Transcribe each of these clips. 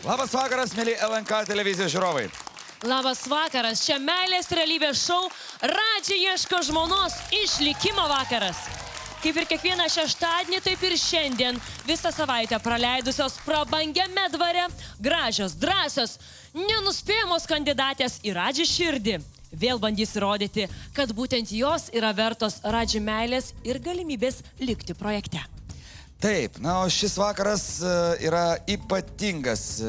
Labas vakaras, mėly LNK televizijos žiūrovai. Labas vakaras, čia meilės realybės šou Radži ieško žmonos išlikimo vakaras. Kaip ir kiekvieną šeštadienį, taip ir šiandien visą savaitę praleidusios prabangiame dvare gražios, drąsios, nenuspėjamos kandidatės į Radži širdį. Vėl bandys įrodyti, kad būtent jos yra vertos Radži meilės ir galimybės likti projekte. Taip, na, o šis vakaras yra ypatingas.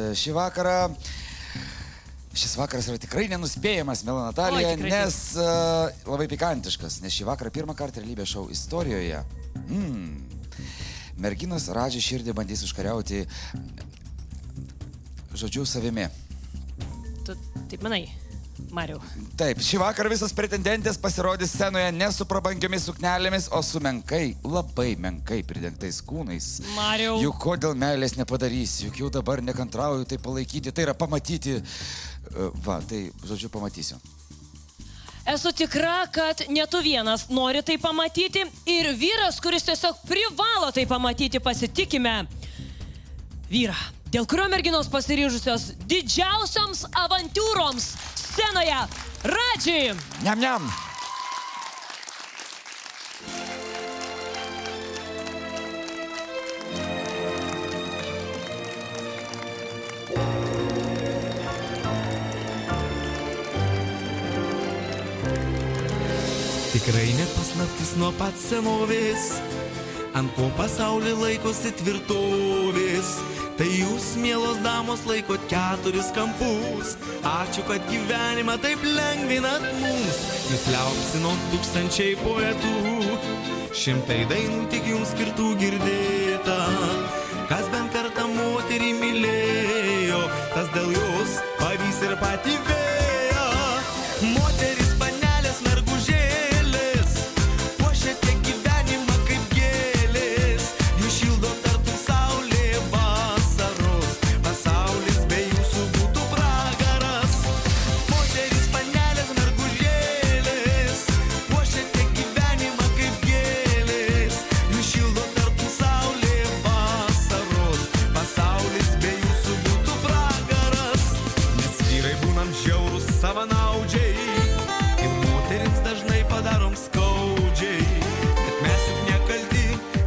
Šis vakaras yra tikrai nenuspėjamas, Mela Natalija, nes labai pikantiškas, nes šį vakarą pirmą kartą realybės šou istorijoje merginos Radži širdį bandys užkariauti, žodžiu, savimi. Tu taip manai, Mariau? Taip, šį vakarą visos pretendentės pasirodys scenoje ne su prabangiomis suknelėmis, o su menkai, labai menkai pridengtais kūnais. Mariau. Juk kodėl meilės nepadarys, juk jau dabar nekantrauju tai palaikyti, tai yra pamatyti. Va, tai, žodžiu, pamatysiu. Esu tikra, kad ne tu vienas nori tai pamatyti ir vyras, kuris tiesiog privalo tai pamatyti, pasitikime. Vyrą, dėl kurio merginos pasiryžusios didžiausioms avantiūroms scenoje Radži. Niam, niam. Tikrai nepaslaptis nuo pat senovės, ant ko pasaulį laikosi tvirtovės. Tai jūs, mielos damos, laikot 4 kampus. Ačiū, kad gyvenimą taip lengvinat mums. Jūs liaupsinot tūkstančiai poetų, 100 dainų tik jums skirtų girdėta. Kas bent kartą moterį mylėjo, tas dėl jos pavys ir patį vėją. Moteris, panelės, mergužėlės, puošiate gyvenimą kaip gėlės. Jūs šildo tartum saulė vasaros, pasaulis be jūsų būtų pragaras. Moteris, panelės, mergužėlės, puošiate gyvenimą kaip gėlės. Jūs šildo tartum saulė vasaros, pasaulis be jūsų būtų pragaras. Mes vyrai būnam žiaurūs savanaudžiai ir moterims dažnai padarom skaudžiai, bet mes juk nekalti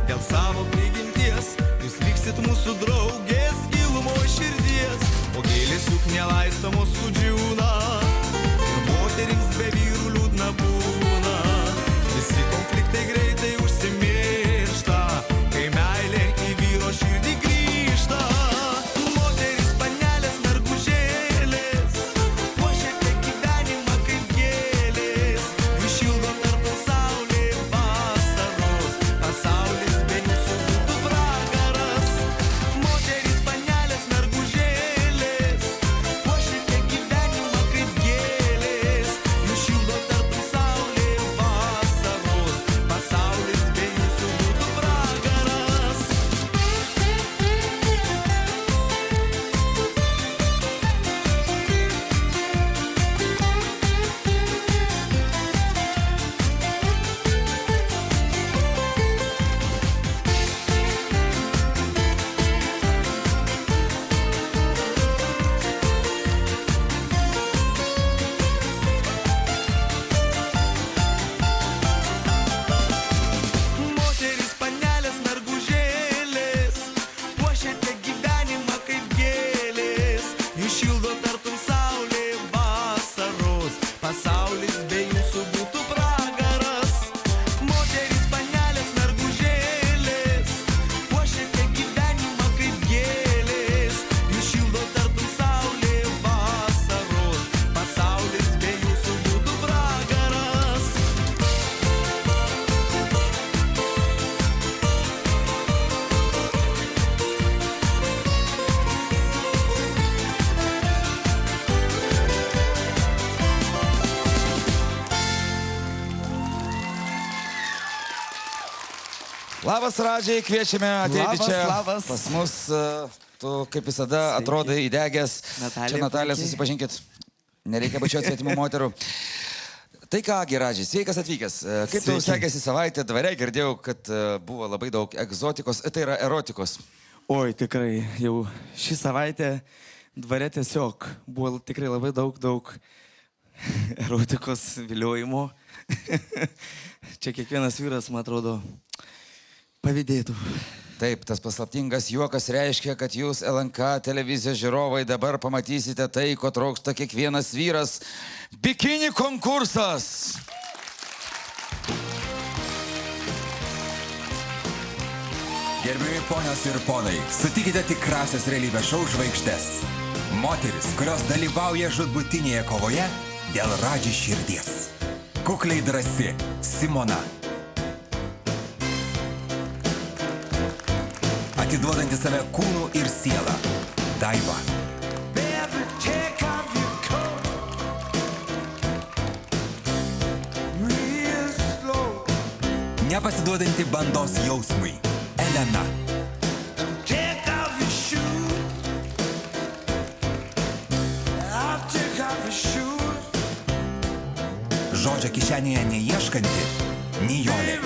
dėl savo prigimties. Jūs liksit mūsų draugės gilumo širdies, o gėlės juk nelaistomos sudžiūna ir moterims be vyrų liūdna būna. Visi konfliktai greitai užsimiršta, kai meilė į vyro širdį grįžta. Moteris, panelės, mergužėlės, puošiate gyvenimą kaip gėlės. Jūs šildo tartum saulė vasaros, pasaulis be jūsų būtų pragaras. Moteris, panelės, mergužėlės, puošiate gyvenimą kaip gėlės. Jūs šildo tartum saulė vasaros, pasaulis be jūsų būtų pragaras. Moteris, panelės, mergužėlės, puošiate gyvenimą kaip gėlės. Jūs šildo tartum saulė vasaros, pasaulis be jūsų būtų pragaras. Moteris, panelės, mergužėlės, puošiate gyvenimą kaip gėlės. Jūs šildo tartum saulė vasaros, pasaulis be jūsų būtų pragaras. Labas, Radžiai, kviečiame ateiti čia. Labas. Pas mus, tu kaip visada atrodai įdegęs. Natalija, Čia Natalija, puikiai. susipažinkit. Nereikia bučiuoti svetimų moterų. Tai ką, Radži, sveikas atvykęs. Kaip tau sekėsi savaitę dvare? Girdėjau, kad buvo labai daug egzotikos, tai yra erotikos. Oi, tikrai, jau šį savaitę dvare tiesiog buvo tikrai labai daug erotikos viliojimo. Čia kiekvienas vyras, man atrodo, pavydėtų. Taip, tas paslaptingas juokas reiškia, kad jūs LNK televizijos žiūrovai dabar pamatysite tai, ko trokšta kiekvienas vyras. Bikini konkursas! Gerbiami ponios ir ponai, sutikite tikrasias realybės šou žvaigždes. Moteris, kurios dalyvauja žūtbūtinėje kovoje dėl Radži širdies. Kukliai drąsi Simona. Atiduodanti save kūnų ir sielą Daiva. Nepasiduodanti bandos jausmui Elena. Žodžio kišenėje neieškanti Nijolė.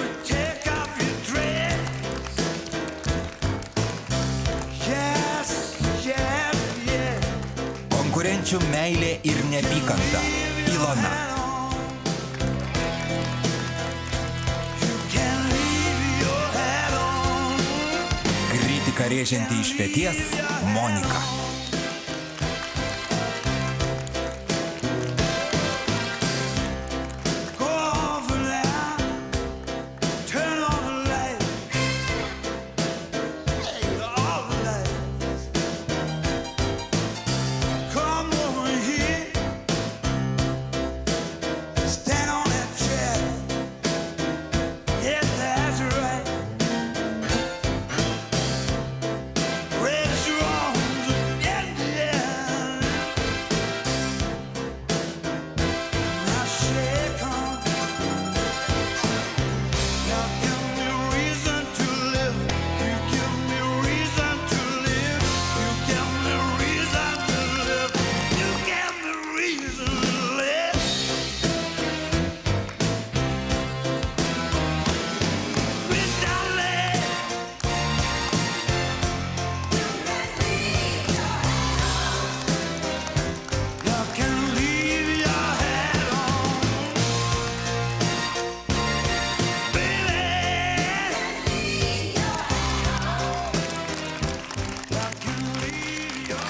Konkurenčių meilė ir neapykanta Ilona. Kritika rėžianti iš peties Monika.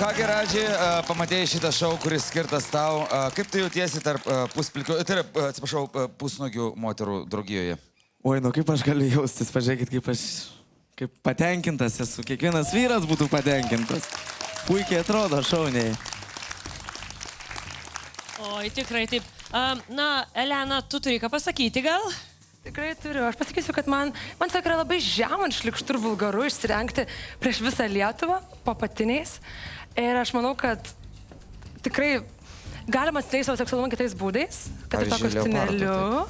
Kągi, Radži, pamatėjai šitą šou, kuris skirtas tau. Kaip tu jautiesi tarp pusplikio, tai yra, atsiprašau, pusnuogių moterų draugijoje? Oi, nu kaip aš galiu jaustis, pažiūrėkit, kaip patenkintas esu. Kiekvienas vyras būtų patenkintas. Puikiai atrodo, šauniai. Oi, tikrai taip. Na, Elena, tu turi ką pasakyti gal? Tikrai turiu. Aš pasakysiu, kad man tiesiog yra labai žemant, šlikštu ir vulgaru išsirengti prieš visą Lietuvą po patiniais. Ir aš manau, kad tikrai galima atskleisti savo seksualumą kitais būdais, kad ir to kostiumėliu.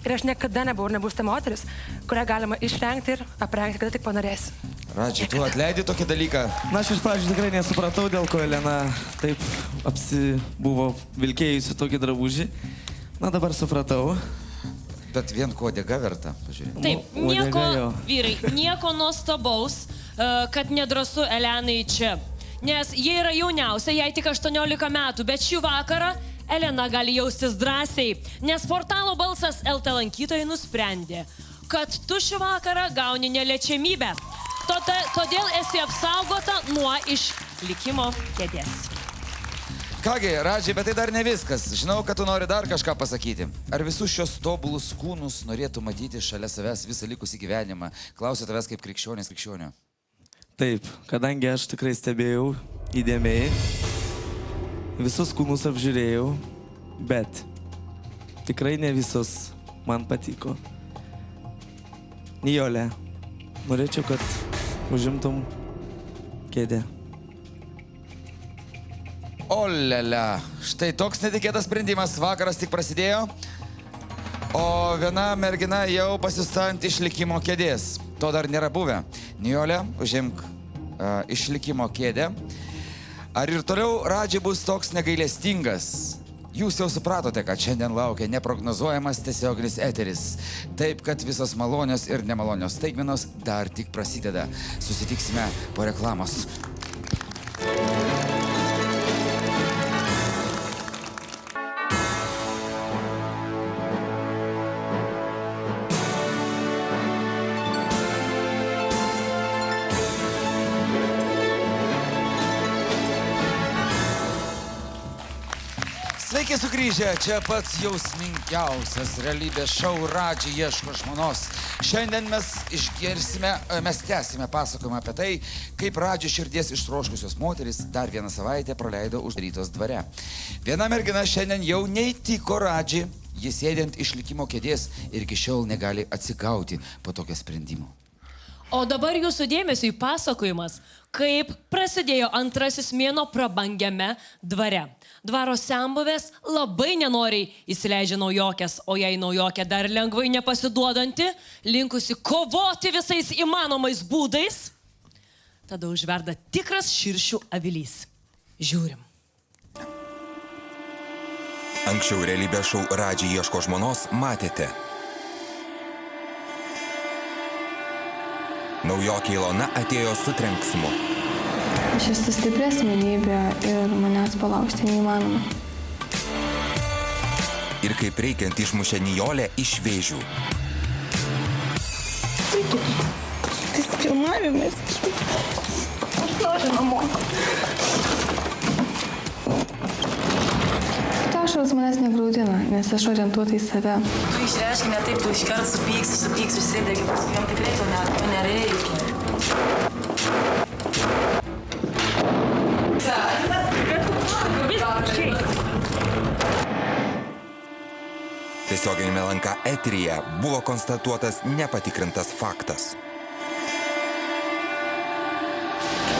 Ir aš niekada nebuvau ir nebūsiu ta moteris, kurią galima išrengti ir aprengti, kada tik panorėsi. Radži, tu atleidi tokį dalyką? Na, aš iš pradžių tikrai nesupratau, dėl ko Elena taip buvo vilkėjusi tokį drabužį. Na, dabar supratau. Bet vien ko dėga verta, pažiūrėjau. Taip, nieko, vyrai, nieko nuostabaus, kad nedrąsu Elenai čia. Nes jie yra jauniausia, jai tik 18 metų, bet šį vakarą Elena gali jaustis drąsiai, nes portalo Balsas LT lankytojai nusprendė, kad tu šį vakarą gauni neliečiamybę. Todėl esi apsaugota nuo išlikimo kėdės. Kągi, Radži, bet tai dar ne viskas. Žinau, kad tu nori dar kažką pasakyti. Ar visus šios tobulus kūnus norėtų matyti šalia savęs visą likusį gyvenimą? Klausiu tavęs kaip krikščionės krikščionio. Taip, kadangi aš tikrai stebėjau įdėmiai, visus kūnus apžiūrėjau, bet tikrai ne visos man patiko. Nijolė, norėčiau, kad užimtum kėdę. Olele, štai toks netikėtas sprendimas, vakaras tik prasidėjo, o viena mergina jau pasiusta ant išlikimo kėdės. To dar nėra buvę. Nijolė, užimk išlikimo kėdę. Ar ir toliau Radži bus toks negailestingas? Jūs jau supratote, kad šiandien laukia neprognozuojamas tiesioginis eteris. Taip, kad visos malonios ir nemalonios staigmenos dar tik prasideda. Susitiksime po reklamos. Sveiki sugrįžę, čia pats jausmingiausias realybės šou Radži ieško žmonos. Šiandien mes tęsime pasakojimą apie tai, kaip Radži širdies ištroškusios moteris dar vieną savaitę praleido uždarytos dvare. Viena mergina šiandien jau neįtiko Radži, jis sėdint išlikimo kėdės ir iki šiol negali atsigauti po tokio sprendimo. O dabar jūsų dėmesiui pasakojimas, kaip prasidėjo antrasis mėnuo prabangiame dvare. Dvaro senbuvės labai nenoriai įsileidžia naujokės, o jei naujokė dar lengvai nepasiduodanti, linkusi kovoti visais įmanomais būdais, tada užverda tikras širšių avilys. Žiūrim. Anksčiau realybės šou Radži ieško žmonos matėte. Naujokė Ilona atėjo su trenksmu. Aš esu stipri asmenybė ir manęs palaužti neįmanoma. Ir kaip reikiant išmušė Nijolę iš vėžių. Tai filmavimas. Aš noriu namo. Ašaros manęs negraudina, nes aš orientuota į save. Tu išreiški ne taip, tu iškart supyksi, užsidegi, paskui jam tikrai to nereikia. Tiesioginėme LNK eteryje buvo konstatuotas nepatikrintas faktas.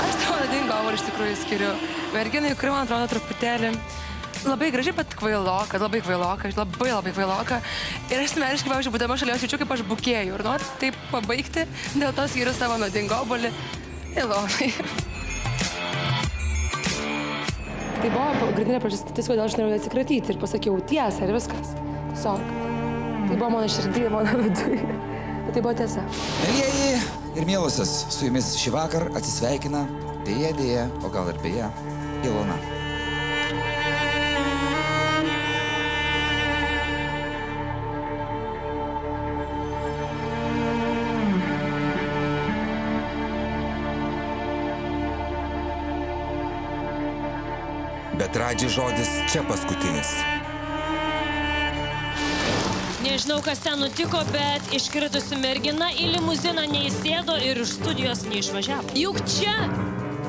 Aš savo dingovalį iš tikrųjų skiriu merginai, kuri man atrodo truputėlį labai gražiai, bet kvailoka, labai kvailoka. Ir aš asmeniškai, pavyzdžiui, būdama šalia, jaučiu, kaip aš bukėju. Ir noriu taip pabaigti, dėl to skiriu savo nuodingą obuolį Ilonai. Tai buvo pagrindinė priežastis, kodėl aš norėjau atsikratyti ir pasakiau tiesą ir viskas. Tiesiog. Tai buvo mano širdį, mano viduje. Bet tai buvo tiesa. Mielieji ir mielosios, su jumis šį vakar atsisveikina, dėja, o gal ir beje, Ilona. Bet Radži žodis čia paskutinis. Nežinau, kas ten nutiko, bet iškritusi mergina į limuziną neįsėdo ir iš studijos neišvažiavo. Juk čia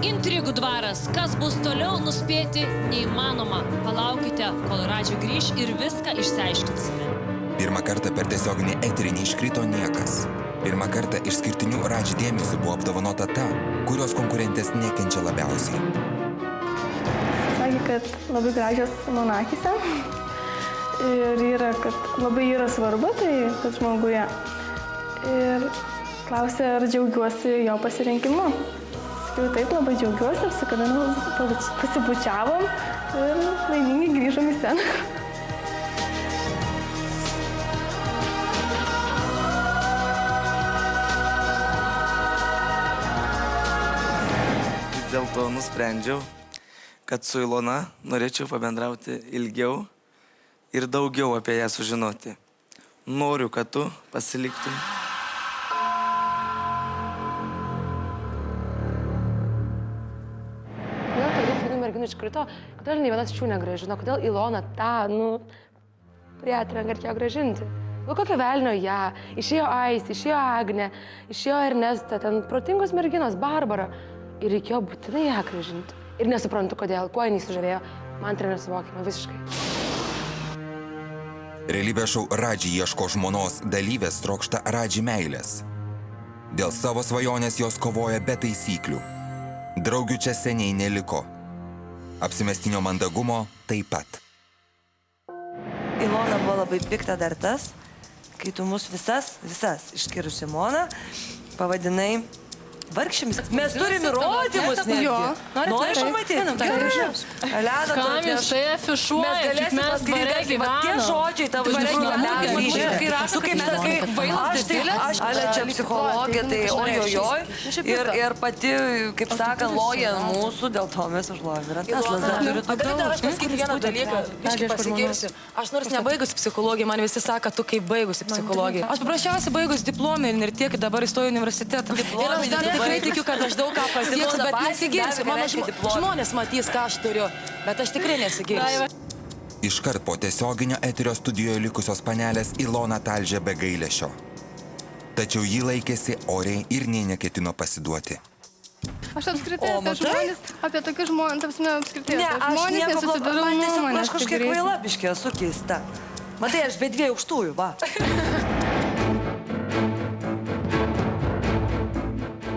intrigų dvaras. Kas bus toliau, nuspėti neįmanoma. Palaukite, kol Radži grįš ir viską išsiaiškinsime. Pirmą kartą per tiesioginį eterį neiškrito niekas. Pirmą kartą išskirtinių Radži dėmesių buvo apdovanota ta, kurios konkurentės nekenčia labiausiai. Sakė, kad labai gražios mano akyse ir kad labai yra svarbu tai, kad žmoguje. Ir klausė, ar džiaugiuosi jo pasirinkimu. Sakiau, taip, labai džiaugiuosi, apsikabinau, pasibučiavom ir laimingai grįžom į sceną. Vis dėlto nusprendžiau, kad su Ilona norėčiau pabendrauti ilgiau ir daugiau apie ją sužinoti. Noriu, kad tu pasiliktum. Kodėl tiek daug merginų iškrito, kodėl nei vienas iš jų negrąžino, kodėl Ilona tą, prietrenką reikėjo grąžinti. Kokia velnio ją, išėjo Aistė, išėjo Agnė, išėjo Ernesta, ten protingos merginos, Barbara. Ir reikėjo būtinai ją grąžinti. Ir nesuprantu, kodėl, kuo jinai sužavėjo. Man tai nesuvokiama visiškai. Realybės šou Radži ieško žmonos dalyvės trokšta Radži meilės. Dėl savo svajonės jos kovoja be taisyklių. Draugių čia seniai neliko. Apsimestinio mandagumo taip pat. Ilona buvo labai pikta dar tas, kai tu mus visas, išskyrus Simoną, pavadinai vargšėmis. Mes turim įrodymus netgi. Nori pamatyti? Elena, Kam jūs tai afišuoja, kaip mes bare gyvenam? Tie žodžiai tavo iš tikrųjų labiausiai ryškia. Tu kaip sakai, Ale čia psichologė, tai ojojoj. Ir pati, kaip saka, loja mūsų, dėl to mes užlojame. Ir tas lazda. Gali dar aš pasakyti vieną dalyką, biškai pasigirsiu. Aš nors nebaigusi psichologiją, man visi sako, tu kaip baigusi psichologiją. Aš paprasčiausiai baigusi diplominį ir tiek dabar įstojau į universitetą. Ir aš dar tikrai tikiu, kad aš daug ką pasieksiu, bet nesigirsiu. Mano žmonės matys, ką aš turiu, bet aš tikrai nesigirsiu. iškart po tiesioginio eterio studijoje likusios panelės Ilona talžė be gailesčio. Tačiau ji laikėsi oriai ir nei neketino pasiduoti. Aš apskritai apie žmonės, apie tokius žmonės, apskritai Ne, aš žmonės nieko nesusidarau man tiesiog nuomonės. aš kažkiek kvaila biškė esu keista. Matai, aš be 2 aukštųjų, va.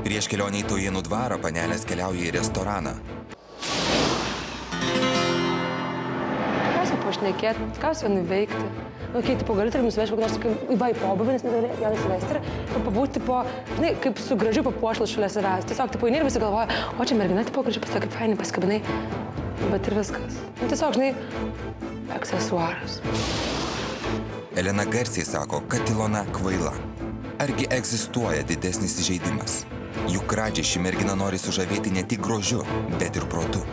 Prieš kelionę į Taujėnų dvarą panelės keliauja į restoraną. Ką su pašnekėti, ką su nuveikti? Kai tipo gali, tarkim, nusivežti kokį nors į pobūvį, nes negali ją nusivesti ir pabūti, tipo, žinai, kaip su gražiu papuošalas šalia savęs. Tiesiog, tipo, eini ir visi galvoja, o čia mergina, tipo, gražiai pasakė, kaip fainai pasikabinai, bet ir viskas. Tiesiog, žinai, aksesuaras. Elena garsiai sako, kad Ilona kvaila. Argi egzistuoja didesnis įžeidimas? Juk Radži ši mergina nori sužavėti ne tik grožiu, bet ir protu.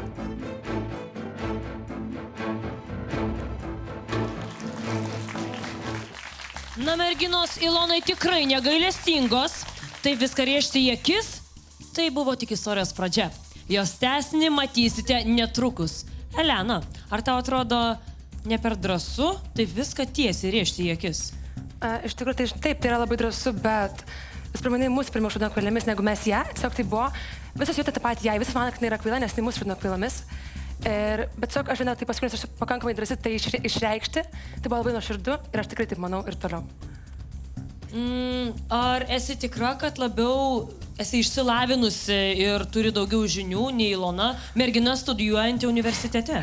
Na, merginos Ilonai tikrai negailestingos. Tai viską rėžti į akis, tai buvo tik istorijos pradžia. Jos tęsinį matysite netrukus. Elena, ar tau atrodo ne per drąsu, tai viską tiesiai rėžti į akis? Iš tikrųjų, tai taip, tai yra labai drąsu, bet vis pirminai mūsų pirmiau šūdino kvailėmis, negu mes ją. Tiesiog tai buvo, visas jautė tą patį ją, visas man, kad jinai yra kvaila, nes jinai mūsų šūdino kvailomis. Bet tiesiog aš vieną tai paskui, nes aš pakankamai drąsi tai išreikšti, tai buvo labai nuoširdu ir aš tikrai taip manau ir toliau. Ar esi tikra, kad labiau esi išsilavinusi ir turi daugiau žinių nei Ilona, mergina studijuojanti universitete?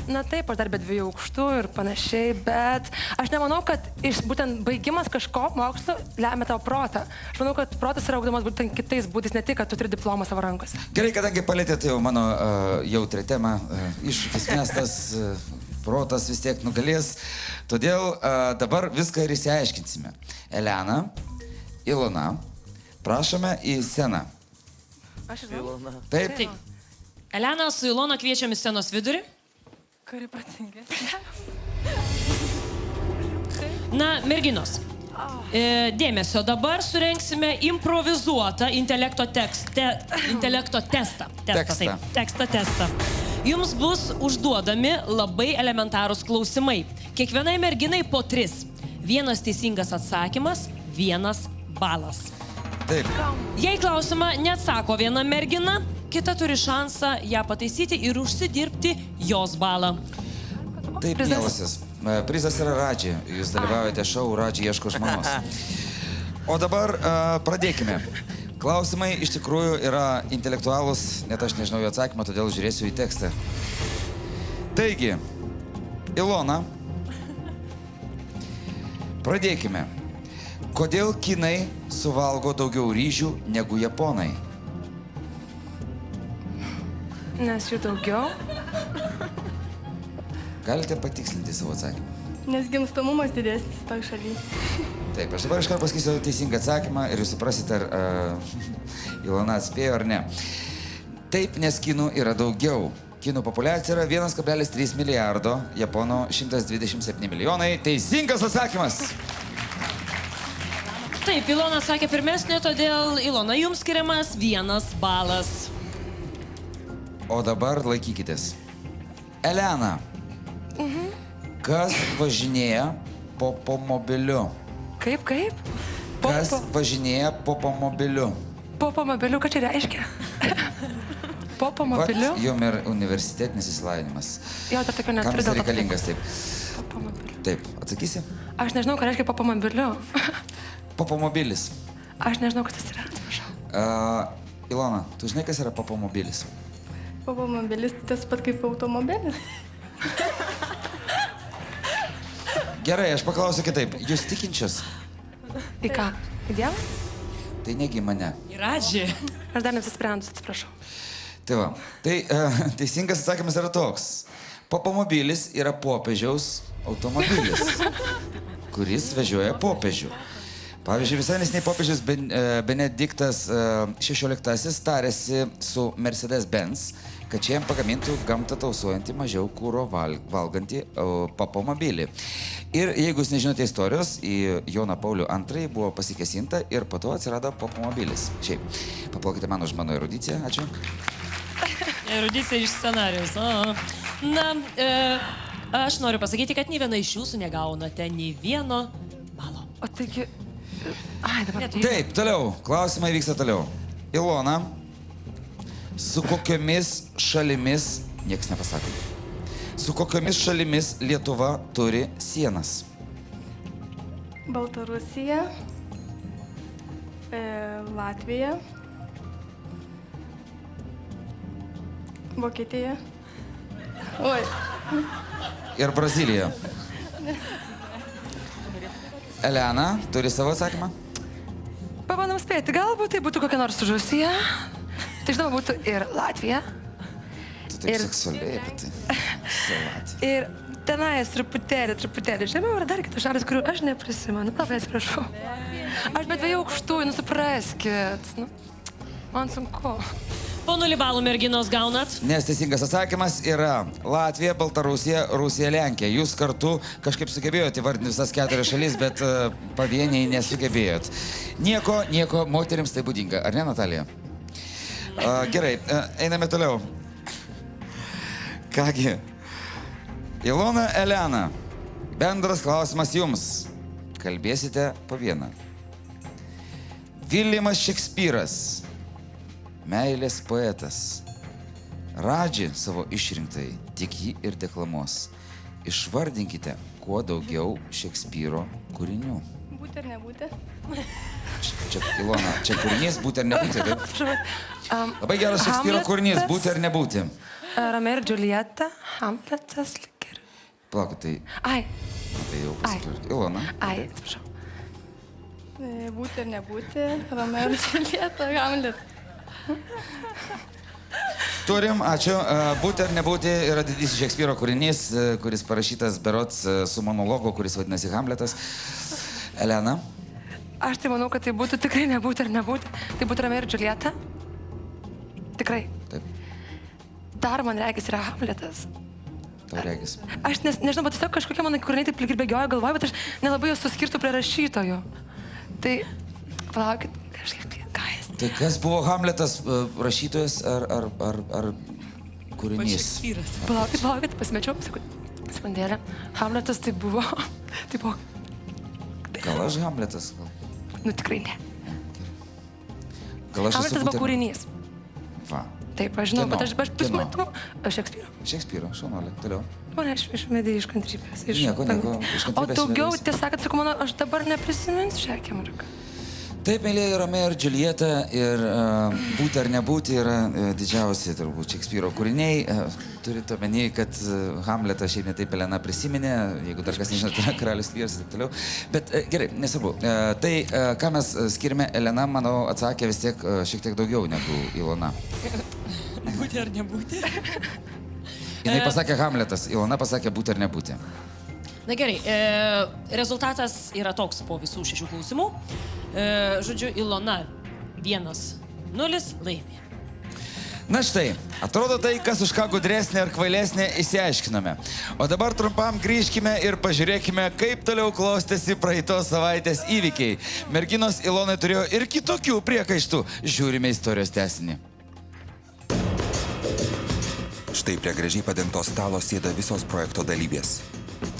Na taip, aš dar be 2 aukštų ir panašiai, bet aš nemanau, kad būtent baigimas kažko mokslo lemia tavo protą. Aš manau, kad protas yra ugdomas būtent kitais būdais, ne tik, kad tu turi diplomą savo rankose. Gerai, kadangi palėtėte jau mano jautrią temą, iššūkis mestas, protas vis tiek nugalės, todėl dabar viską ir išsiaiškinsime. Elena, Ilona, prašome į sceną. Aš žinau. Taip. Elena su Ilona kviečiam į scenos vidurį. Kuri patingi. Na, merginos, dėmesio, dabar surenksime improvizuotą intelekto testą. Teksto testą. Jums bus užduodami labai elementarūs klausimai. Kiekvienai merginai po 3. Vienas teisingas atsakymas, 1 balas. Taip. Jei klausimą neatsako viena mergina, kita turi šansą ją pataisyti ir užsidirbti jos balą. Taip, mielasis. Prizas yra Radži. Jūs dalyvaujate šou Radži ieško žmonos. O dabar pradėkime. Klausimai iš tikrųjų yra intelektualūs, net aš nežinau jų atsakymą, todėl žiūrėsiu į tekstą. Taigi, Ilona, pradėkime. Kodėl kinai suvalgo daugiau ryžių negu japonai? Nes jų daugiau. Galite patikslinti savo atsakymą. Nes gimstamumas didesnis toj šaly. Taip, aš dabar iškart pasakysiu teisingą atsakymą ir jūs suprasite, ar Ilona atspėjo ar ne. Taip, nes kinų yra daugiau. Kinų populiacija yra 1,3 milijardo, japonų 127 milijonai. Teisingas atsakymas! Taip, Ilona sakė pirmesnė, todėl Ilona jums skiriamas 1 balas. O dabar laikykitės. Elena, kas važinėja popomobiliu? Kaip? Kas važinėja popomobiliu? Popomobiliu, ką čia reiškia? Popomobiliu? Jum ir universitetinis įsilavinimas. Jo, dar tokio Kam neturiu jis dėl to. reikalingas taip? Popomobiliu. Taip, atsakysi? Aš nežinau, ką reiškia popomobiliu. Popomobilis. Aš nežinau, kas tas yra, atsiprašau. Ilona, tu žinai, kas yra popomobilis? Popomobilis tas pat kaip automobilis. Gerai, aš paklausiu kitaip. Jūs tikinčios? Į ką? Į Dievą? Tai negi mane. Ir Radži. Aš dar neapsisprendus, atsiprašau. Tai va, tai teisingas atsakymas yra toks. Popomobilis yra popiežiaus automobilis, kuris vežioja popiežių. Pavyzdžiui, visai nesiniai popiežius Benediktas XVI tarėsi su Mercedes-Benz, kad čia jam pagamintų gamtą tausuojantį, mažiau kūro valgantį popomobilį. Ir jeigu jūs nežinote istorijos, į Joną Paulių II buvo pasikesinta ir po to atsirado popomobilis. Šiaip, paplokite man už mano erudiciją, ačiū. Erudicija iš scenarijos. Na, Aš noriu pasakyti, kad nei viena iš jūsų negaunate nei vieno balo. O taigi... Ai, dabar... Taip, toliau. Klausimai vyksta toliau. Ilona, su kokiomis šalimis, niekas nepasakė, su kokiomis šalimis Lietuva turi sienas? Baltarusija, Latvija, Vokietija. Oi. Ir Brazilija. Elena, turi savo atsakymą? Pabandom spėti, galbūt tai būtų kokia nors Rusija. Tai žinoma būtų ir Latvija. Tu taip seksualiai apie tai. Latvija. Ir tenais truputėlį žemiau yra dar kitos šalis, kurių aš neprisimenu. Labai atsiprašau. Aš bet dviejų aukštųjų, supraskit. Man sunku. Po 0 balų merginos gaunat. Nes teisingas atsakymas yra Latvija, Baltarusija, Rusija, Lenkija. Jūs kartu kažkaip sugebėjote įvardinti visas 4 šalis, bet pavieniai nesugebėjot. Nieko, moterims tai būdinga. Ar ne, Natalija? Gerai, einame toliau. Kągi, Ilona, Elena, bendras klausimas jums. Kalbėsite po vieną. Viljamas Šekspyras, meilės poetas, Radži savo išrinktai, tik jį ir deklamuos. Išvardinkite kuo daugiau Šekspyro kūrinių. Būti ar nebūti? Čia, Ilona, čia kūrinys būti ar nebūti, taip? Labai geras Šekspyro kūrinys, būti ar nebūti. Romeo ir Džiuljeta, Hamletas, lyg ir... Palauk, tai... Ai. Tai jau pasakyti. Ilona. Ai, atsiprašau. Būti ar nebūti, Romeo ir Džiuljeta, Hamletas. Turim, ačiū. Būti ar nebūti yra didysis Šekspyro kūrinys, kuris parašytas berods su monologu, kuris vadinasi Hamletas. Elena? Aš tai manau, kad tai būtų tikrai nebūti ar nebūti. Tai būtų Romeo ir Džiuljeta. Tikrai. Taip. Dar man regis yra Hamletas. Tau regis. Aš nežinau, bet tiesiog kažkokie mano kūriniai taip lyg ir bėgioja galvoje, bet aš nelabai juos suskirtų prie rašytojų. Tai, palaukit, kažkaip, ką jis... Tai kas buvo Hamletas, rašytojas ar kūrinys? Palaukit, pasimečiau, sekundėlę. Hamletas tai buvo... Gal aš Hamletas? Nu, tikrai ne. Gal aš Hamletas buvo kūrinys. Va. Taip, aš žinau, bet aš pasimetu... Šekspyro. Šekspyro, šaunuolė, toliau. Mane iš medijų iš kantrybės. Nieko, iš kantrybės. O daugiau, tiesą sakant, sakau, mano, aš dabar neprisiminsiu šią akimirką. Taip, mėlyje, Romeo ir Džiuljeta ir būti ar nebūti yra didžiausi, turbūt, Šekspyro kūriniai. Turite omeny, kad Hamletą šiaip netaip Elena prisiminė, jeigu dar kas nežinot, yra Karalius Lyras ir taip toliau. Bet gerai, nesvarbu. Tai, ką mes skirime, Elena, manau, atsakė vis tiek šiek tiek daugiau negu Ilona. Būti ar nebūti? Jinai pasakė Hamletas, Ilona pasakė būti ar nebūti. Na gerai, rezultatas yra toks po visų 6 klausimų. Žodžiu, Ilona 1-0 laimė. Na štai, atrodo tai, kas už ką gudresnė ar kvailesnė, išsiaiškinome. O dabar trumpam grįžkime ir pažiūrėkime, kaip toliau klostėsi praeitos savaitės įvykiai. Merginos Ilonai turėjo ir kitokių priekaištų. Žiūrime istorijos tęsinį. Štai prie gražiai padengtos stalo sėda visos projekto dalyvės.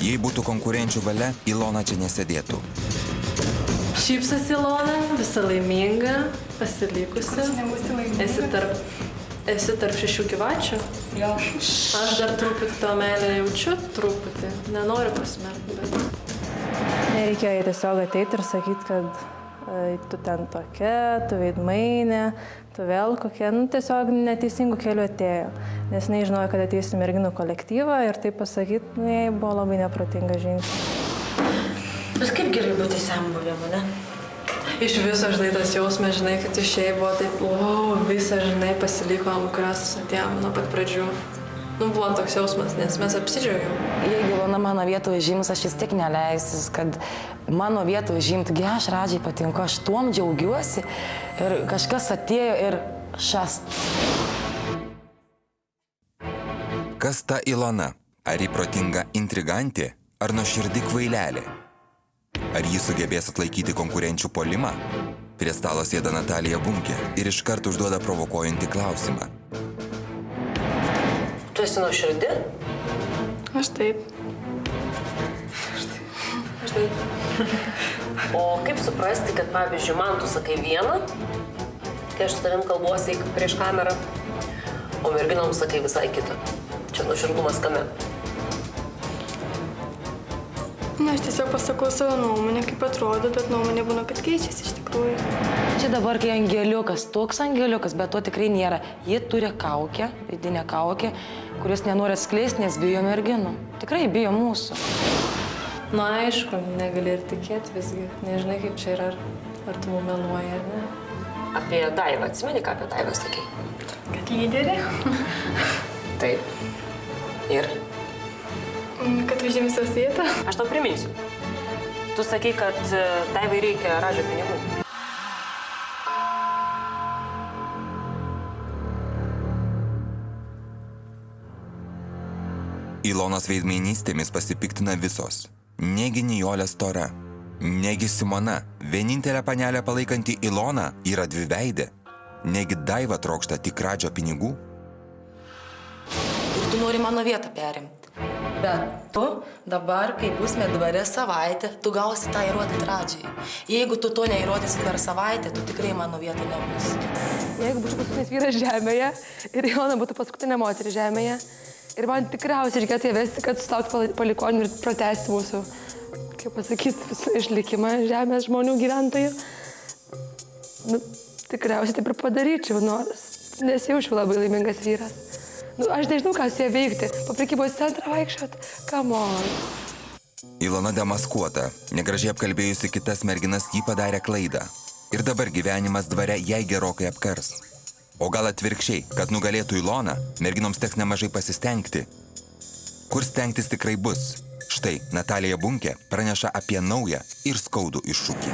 Jei būtų konkurenčių valia, Ilona čia nesėdėtų. Šypsas Ilona, visa laiminga, pasilikusi. Esi tarp 6 gyvačių? Jo. Aš dar truputį to meilę jaučiu, truputį. Nenoriu pasmerkti, bet... Nereikėjo tiesiog ateiti ir sakyti, kad tu ten tokia, tu veidmainė, tu vėl kokia, tiesiog neteisingų kelių atėjo. Nes nežinojo, kad ateisi merginų kolektyvą ir tai pasakyti, jai buvo labai neprotinga žingsnis. Bet kaip gerai būti senbuvėm, ne? Iš viso, žinai, tas jausmas, žinai, kad išėjai buvo taip, visą, žinai, pasilikom, kurios atėjom nuo pat pradžių. Buvo toks jausmas, nes mes apsidžiaugiam. Jeigu Ilona mano vietą užims, aš vis tiek neleisis, kad mano vietą užimtų. Aš Radžiai patinku, aš tuom džiaugiuosi ir kažkas atėjo ir šast. Kas ta Ilona? Ar ji protinga intrigantė, ar nuoširdi kvailelė? Ar ji sugebės atlaikyti konkurenčių puolimą? Prie stalo sėda Natalija Bunkė ir iškart užduoda provokuojantį klausimą. Tu esi nuoširdi? Aš taip. O kaip suprasti, kad pavyzdžiui, man tu sakai vieną, kai aš su tavim kalbuosi prieš kamerą, o merginom sakai visai kitą. Čia nuoširdumas kame. Na, aš tiesiog pasakau savo nuomonę, kaip atrodo, bet nuomonė būna, kad keičiasi iš tikrųjų. Čia dabar, kai angeliukas, toks angeliukas, bet to tikrai nėra. Ji turi kaukę, vidinę kaukę, kuris nenori atskleisti, nes bijo merginų. Tikrai bijo mūsų. Na, aišku, negali ir tikėti visgi. Nežinai, kaip čia yra, ar tu mums meluoji, ar ne. Apie Daivą, atsimeni, ką apie Daivą sakei? Kad lyderė? Taip. Ir? Kad užims jos vietą? Aš tau priminsiu. Tu sakei, kad Daivai reikia Radžio pinigų. Ilonos veidmainystėmis pasipiktina visos. Negi Nijolė stora, negi Simona, vienintelė panelė palaikanti Iloną, yra dviveidė. Negi Daiva trokšta tik Radžio pinigų. Ir tu nori mano vietą perimti. Bet tu dabar, kai būsime dvare savaitę, tu gausi tą įrodyti Radžiai. Jeigu tu to neįrodysi per savaitę, tu tikrai mano vietą nebus. Jeigu būtų paskutinis vyras žemėje ir Ilona būtų paskutinė moteris žemėje, ir man tikriausiai reikėtų įvesti, kad sustauktų palikonių ir pratęsti mūsų, kaip pasakyti, visą išlikimą žemės žmonių gyventojų. Nu, tikriausiai taip ir padaryčiau, nors nesijaučiu labai laimingas vyras. Nu, aš nežinau, ką su jie veikti. Po prekybos centrą vaikščiot. Come on. Ilona demaskuota, negražiai apkalbėjusi kitas merginas, jį padarė klaidą. Ir dabar gyvenimas dvare jai gerokai apkars. O gal atvirkščiai, kad nugalėtų Iloną, merginoms teks nemažai pasistengti. Kur stengtis tikrai bus? Štai Natalija Bunkė praneša apie naują ir skaudų iššūkį.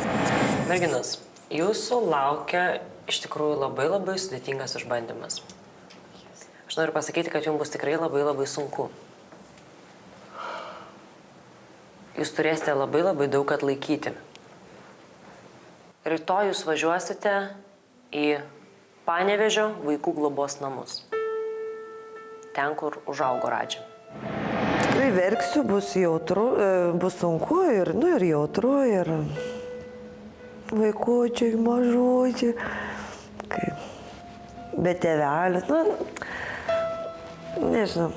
Merginas, jūsų laukia iš tikrųjų labai sudėtingas išbandymas. Aš noriu pasakyti, kad jums bus tikrai labai sunku. Jūs turėsite labai daug atlaikyti. Rytoj jūs važiuosite į Panevėžio vaikų globos namus. Ten, kur užaugo Radžia. Tikrai verksiu, bus jautru, bus sunku ir jautru, ir vaikučiai, mažučiai, be tėvelių. Nežinau.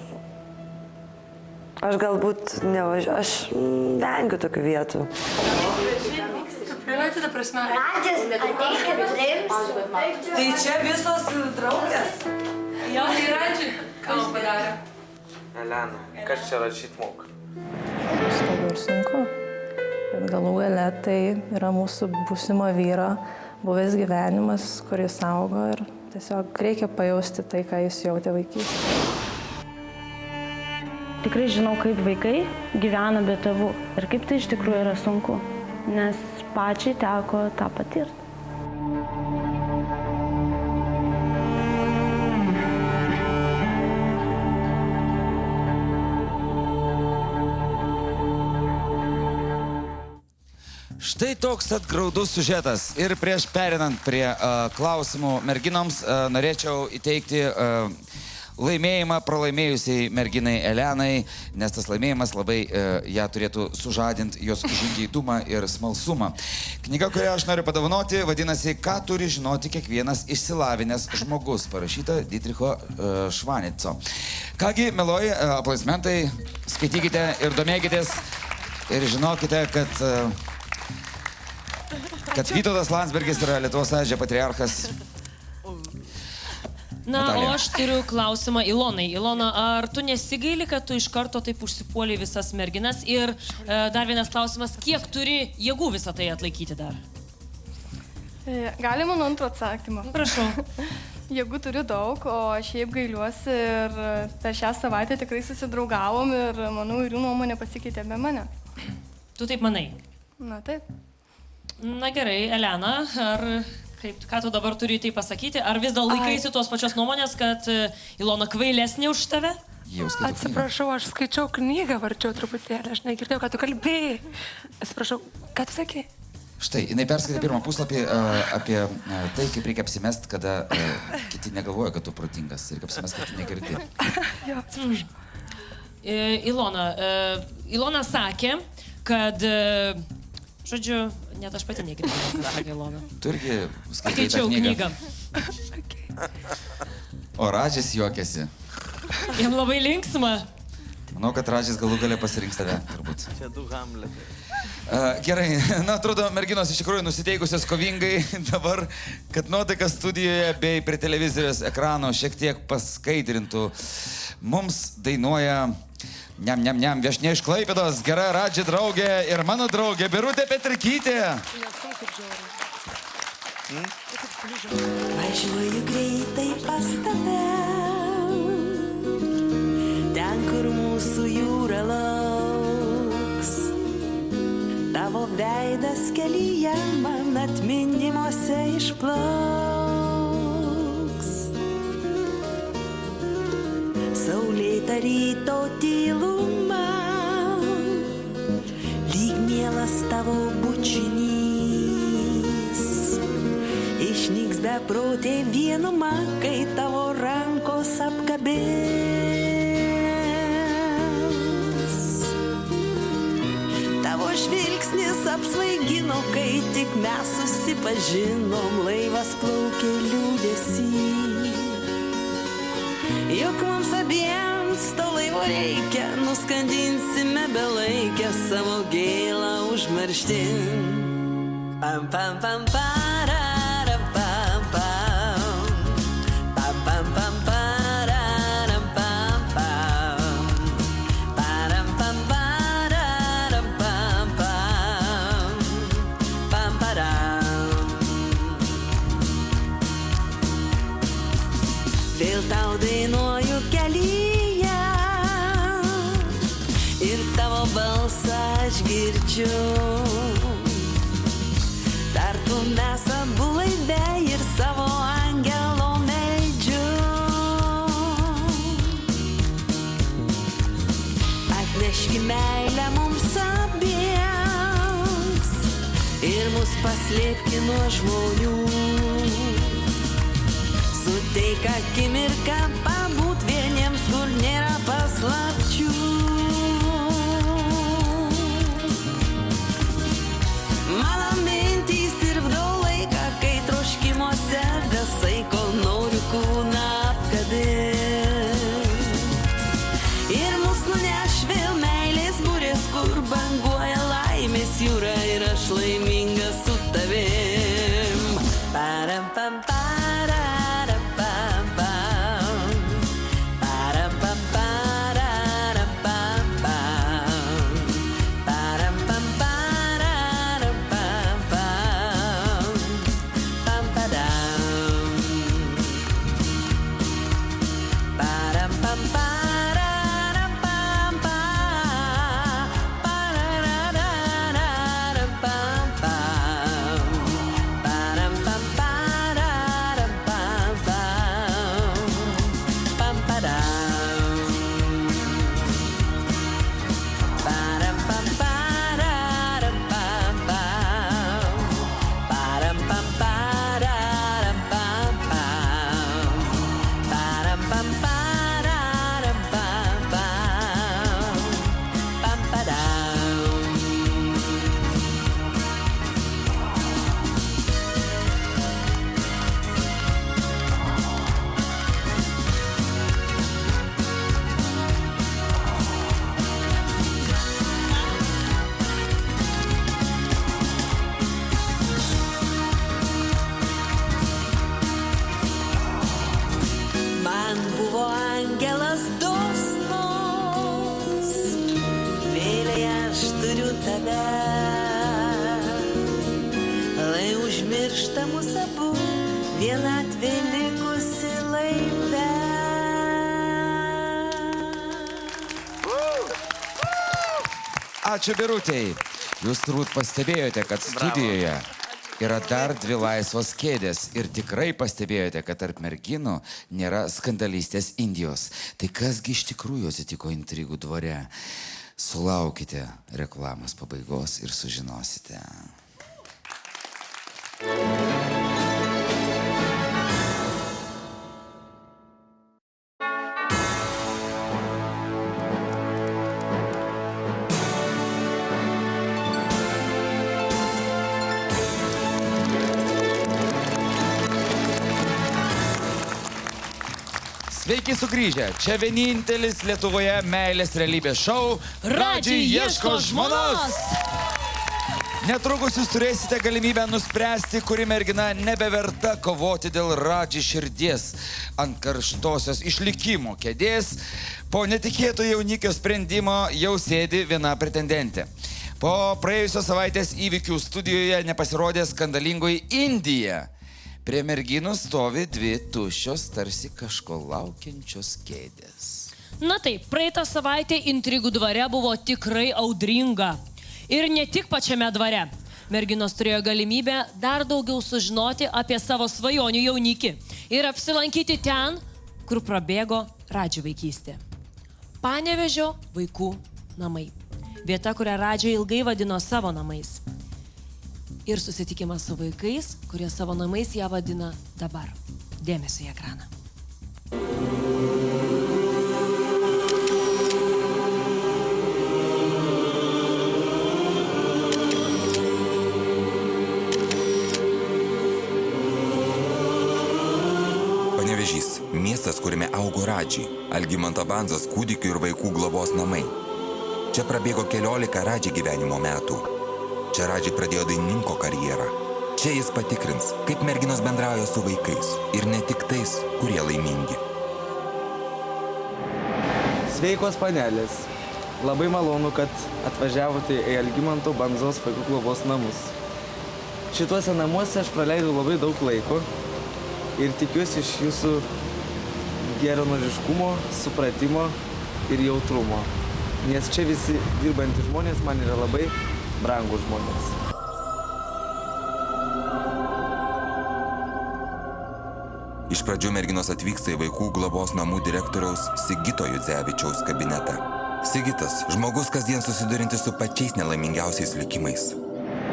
Aš galbūt nevažiuoju, aš vengiu tokių vietų. Privaitė, ta prasme. Radžis, ateikit žaisti. Tai čia visos draugės. Jo, tai Radžiui. Ką man padarė? Elena, kas čia rašyt moka? Skaudu ir sunku. Bet galų gale tai yra mūsų būsimo vyro buvęs gyvenimas, kuris augo ir tiesiog reikia pajausti tai, ką jis jautė vaikystėje. Tikrai žinau, kaip vaikai gyvena be tėvų ir kaip tai iš tikrųjų yra sunku, nes pačiai teko tą patirti. Štai toks atgraudus siužetas. Ir prieš perinant prie klausimų merginoms, norėčiau įteikti laimėjimą pralaimėjusiai merginai Elenai, nes tas laimėjimas labai ją turėtų sužadinti jos žingeidumą ir smalsumą. Knyga, kurią aš noriu padovanoti, vadinasi "Ką turi žinoti kiekvienas išsilavinęs žmogus", parašyta Dietricho Švanico. Kągi, mieloji, aplaudismentai, skaitykite ir domėkitės ir žinokite, kad Vytautas Landsbergis yra Lietuvos Sąjūdžio patriarchas. Na, o aš turiu klausimą Ilonai. Ilona, ar tu nesigaili, kad tu iš karto taip užsipuolė visas merginas? Ir dar vienas klausimas, kiek turi jėgų visą tai atlaikyti dar? Galima nuo antro atsakymą. Prašau. Jėgų turiu daug, o šiaip gailiuosi ir per šią savaitę tikrai susidraugavom ir manau, ir jų nuomonė pasikeitė be mane. Tu taip manai? Na taip. Na gerai, Elena, ką tu dabar turi tai pasakyti? Ar vis dar laikaisi tos pačios nuomonės, kad Ilona kvailesnė už tave? Atsiprašau, aš skaičiau knygą, varčiau truputėlį, aš negirdėjau, ką tu kalbėjai. Atsiprašau, ką tu sakei? Štai, jinai perskaitė pirmą puslapį apie tai, kaip reikia apsimest, kada kiti negalvoja, kad tu protingas ir kaip apsimest, kad tu negirdi. Jo, atsiprašau. Ilona sakė, kad, žodžiu, net aš pati negirdėjau, ką sakė Ilona. Tu irgi skaičiau knygą. O Radžis juokiasi. Jam labai linksma. Manau, kad Radžis galų galę pasirinks tave, turbūt. Čia du Hamletai. Gerai, na, atrodo, merginos iš tikrųjų nusiteikusios kovingai dabar, kad nuotaika studijoje bei prie televizijos ekrano šiek tiek paskaidrintų. Mums dainuoja Niam viešnia iš Klaipėdos, gera Radži draugė ir mano draugė Birutė Petrikytė. Važiuoju greitai pas tave, ten, kur mūsų jūra lauks. Tavo veidas kelyje man atminimuose išplauks. Saulėta ryto tyluma, lyg mielas tavo bučinys. Išnyks beprotė vienuma, kai tavo rankos apkabins. Tavo žvilgsnis apsvaigino, kai tik mes susipažinom, laivas plaukė liūdesį. Juk mums abiems to laivo reikia, nuskandinsime belaikę savo gėlą užmarštin. Pam pam pam pararam pam pam, pam pam pam pararam pam pam, param pam pararam pam pam, pam param. Vėl tau dainuoju kelyje ir tavo balsą aš girdžiu. Tartu mes abu laive ir savo angelo meldžiu. Atneški meilę mums abiems ir mus paslėpki nuo žmonių. Suteik akimirką pabūt vieniems, kur nėra paslapčių. Mano mintys tirpdo laiką, kai troškimuose besai, kol noriu kūną apkabint. Ir mus nuneš vėl meilės burės, kur banguoja laimės jūra ir aš laiminga su tavim. Param pam pam. Ačiū Birutei. Jūs turbūt pastebėjote, kad studijoje yra dar 2 laisvos kėdės ir tikrai pastebėjote, kad tarp merginų nėra skandalystės Indijos. Tai kasgi iš tikrųjų atsitiko intrigų dvare? Sulaukite reklamos pabaigos ir sužinosite. Sveiki sugrįžę. Čia vienintelis Lietuvoje meilės realybės šou Radži ieško žmonos. Netrukus jūs turėsite galimybę nuspręsti, kuri mergina nebeverta kovoti dėl Radži širdies ant karštosios išlikimo kėdės. Po netikėto jaunikio sprendimo jau sėdi viena pretendentė. Po praėjusios savaitės įvykių studijoje nepasirodė skandalingoji Indija. Prie merginų stovi dvi tuščios, tarsi kažko laukiančios kėdės. Na taip, praeitą savaitę intrigų dvare buvo tikrai audringa. Ir ne tik pačiame dvare. Merginos turėjo galimybę dar daugiau sužinoti apie savo svajonių jaunikį ir apsilankyti ten, kur prabėgo Radži vaikystė. Panevėžio vaikų namai. Vieta, kurią Radži ilgai vadino savo namais. Ir susitikimas su vaikais, kurie savo namais ją vadina dabar. Dėmesio į ekraną. Panevėžys – miestas, kuriame augo Radži, Algimanto Bandzos kūdikių ir vaikų globos namai. Čia prabėgo 14 Radži gyvenimo metų. Čia Radži pradėjo dainininko karjerą. Čia jis patikrins, kaip merginos bendrauja su vaikais ir ne tik tais, kurie laimingi. Sveikos panelės. Labai malonu, kad atvažiavote į Algimanto Bandzos vaikų globos namus. Šituose namuose aš praleidau labai daug laiko ir tikiuosi iš jūsų geranoriškumo, supratimo ir jautrumo. Nes čia visi dirbantys žmonės man yra labai brangūs žmonės. Iš pradžių merginos atvyksta į vaikų globos namų direktoriaus Sigito Judzevičiaus kabinetą. Sigitas – žmogus kasdien susidurintis su pačiais nelaimingiausiais likimais.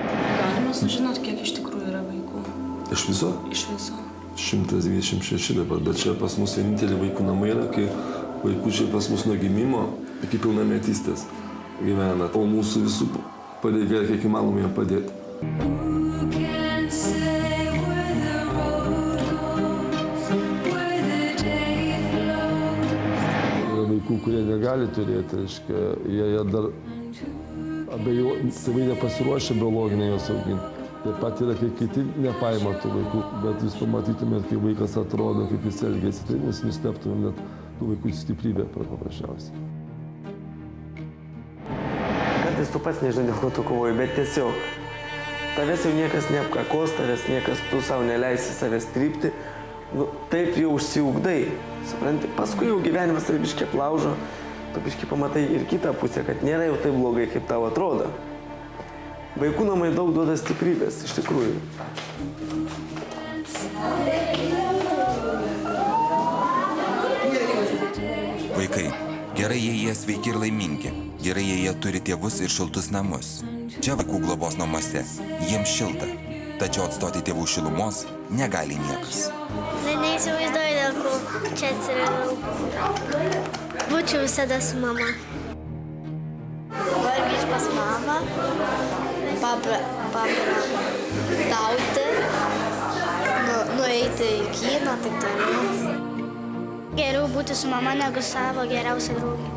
Galima sužinoti, kiek iš tikrųjų yra vaikų? Iš viso? Iš viso. 126 dabar, bet čia pas mus vienintelė vaikų namai yra, kai vaikučiai pas mus nuo gimimo iki pilnametystės gyvena. O mūsų visų pareiga kiek įmanoma jiem padėti. Yra vaikų, kurie negali turėti, reiškia, jie dar tėvai nepasiruošę biologinę juos auginti. Taip pat yra, kai kiti nepaima tų vaikų, bet jūs pamatytumėt, kai vaikas atrodo, kaip jis elgėsi, tai mes nustebtumėm net tų vaikų stiprybę paprasčiausiai. Kartais tu pats nežinai, dėl ko tu kovoji, bet tiesiog tavęs jau niekas neapkakos, tavęs niekas, tu savo neleisi savęs trypti, taip jau užsiugdai, supranti, paskui jau gyvenimas tai biškį aplaužo, tu biškį pamatai ir kitą pusę, kad nėra jau taip blogai, kaip tau atrodo. Vaikų namai daug duoda stiprybės, iš tikrųjų. Vaikai. Gerai, jei jie sveiki ir laimingi. Gerai, jei jie turi tėvus ir šiltus namus. Čia vaikų globos namuose. Jiems šilta. Tačiau atstoti tėvų šilumos negali niekas. Neįsivaizduoju, dėl ko čia atsiradau. Būčiau visada su mama. Vargiai pas mamą, pabraudauti, nueiti į kiną, taip toliau. Geriau būti su mama negu savo geriausia draugė.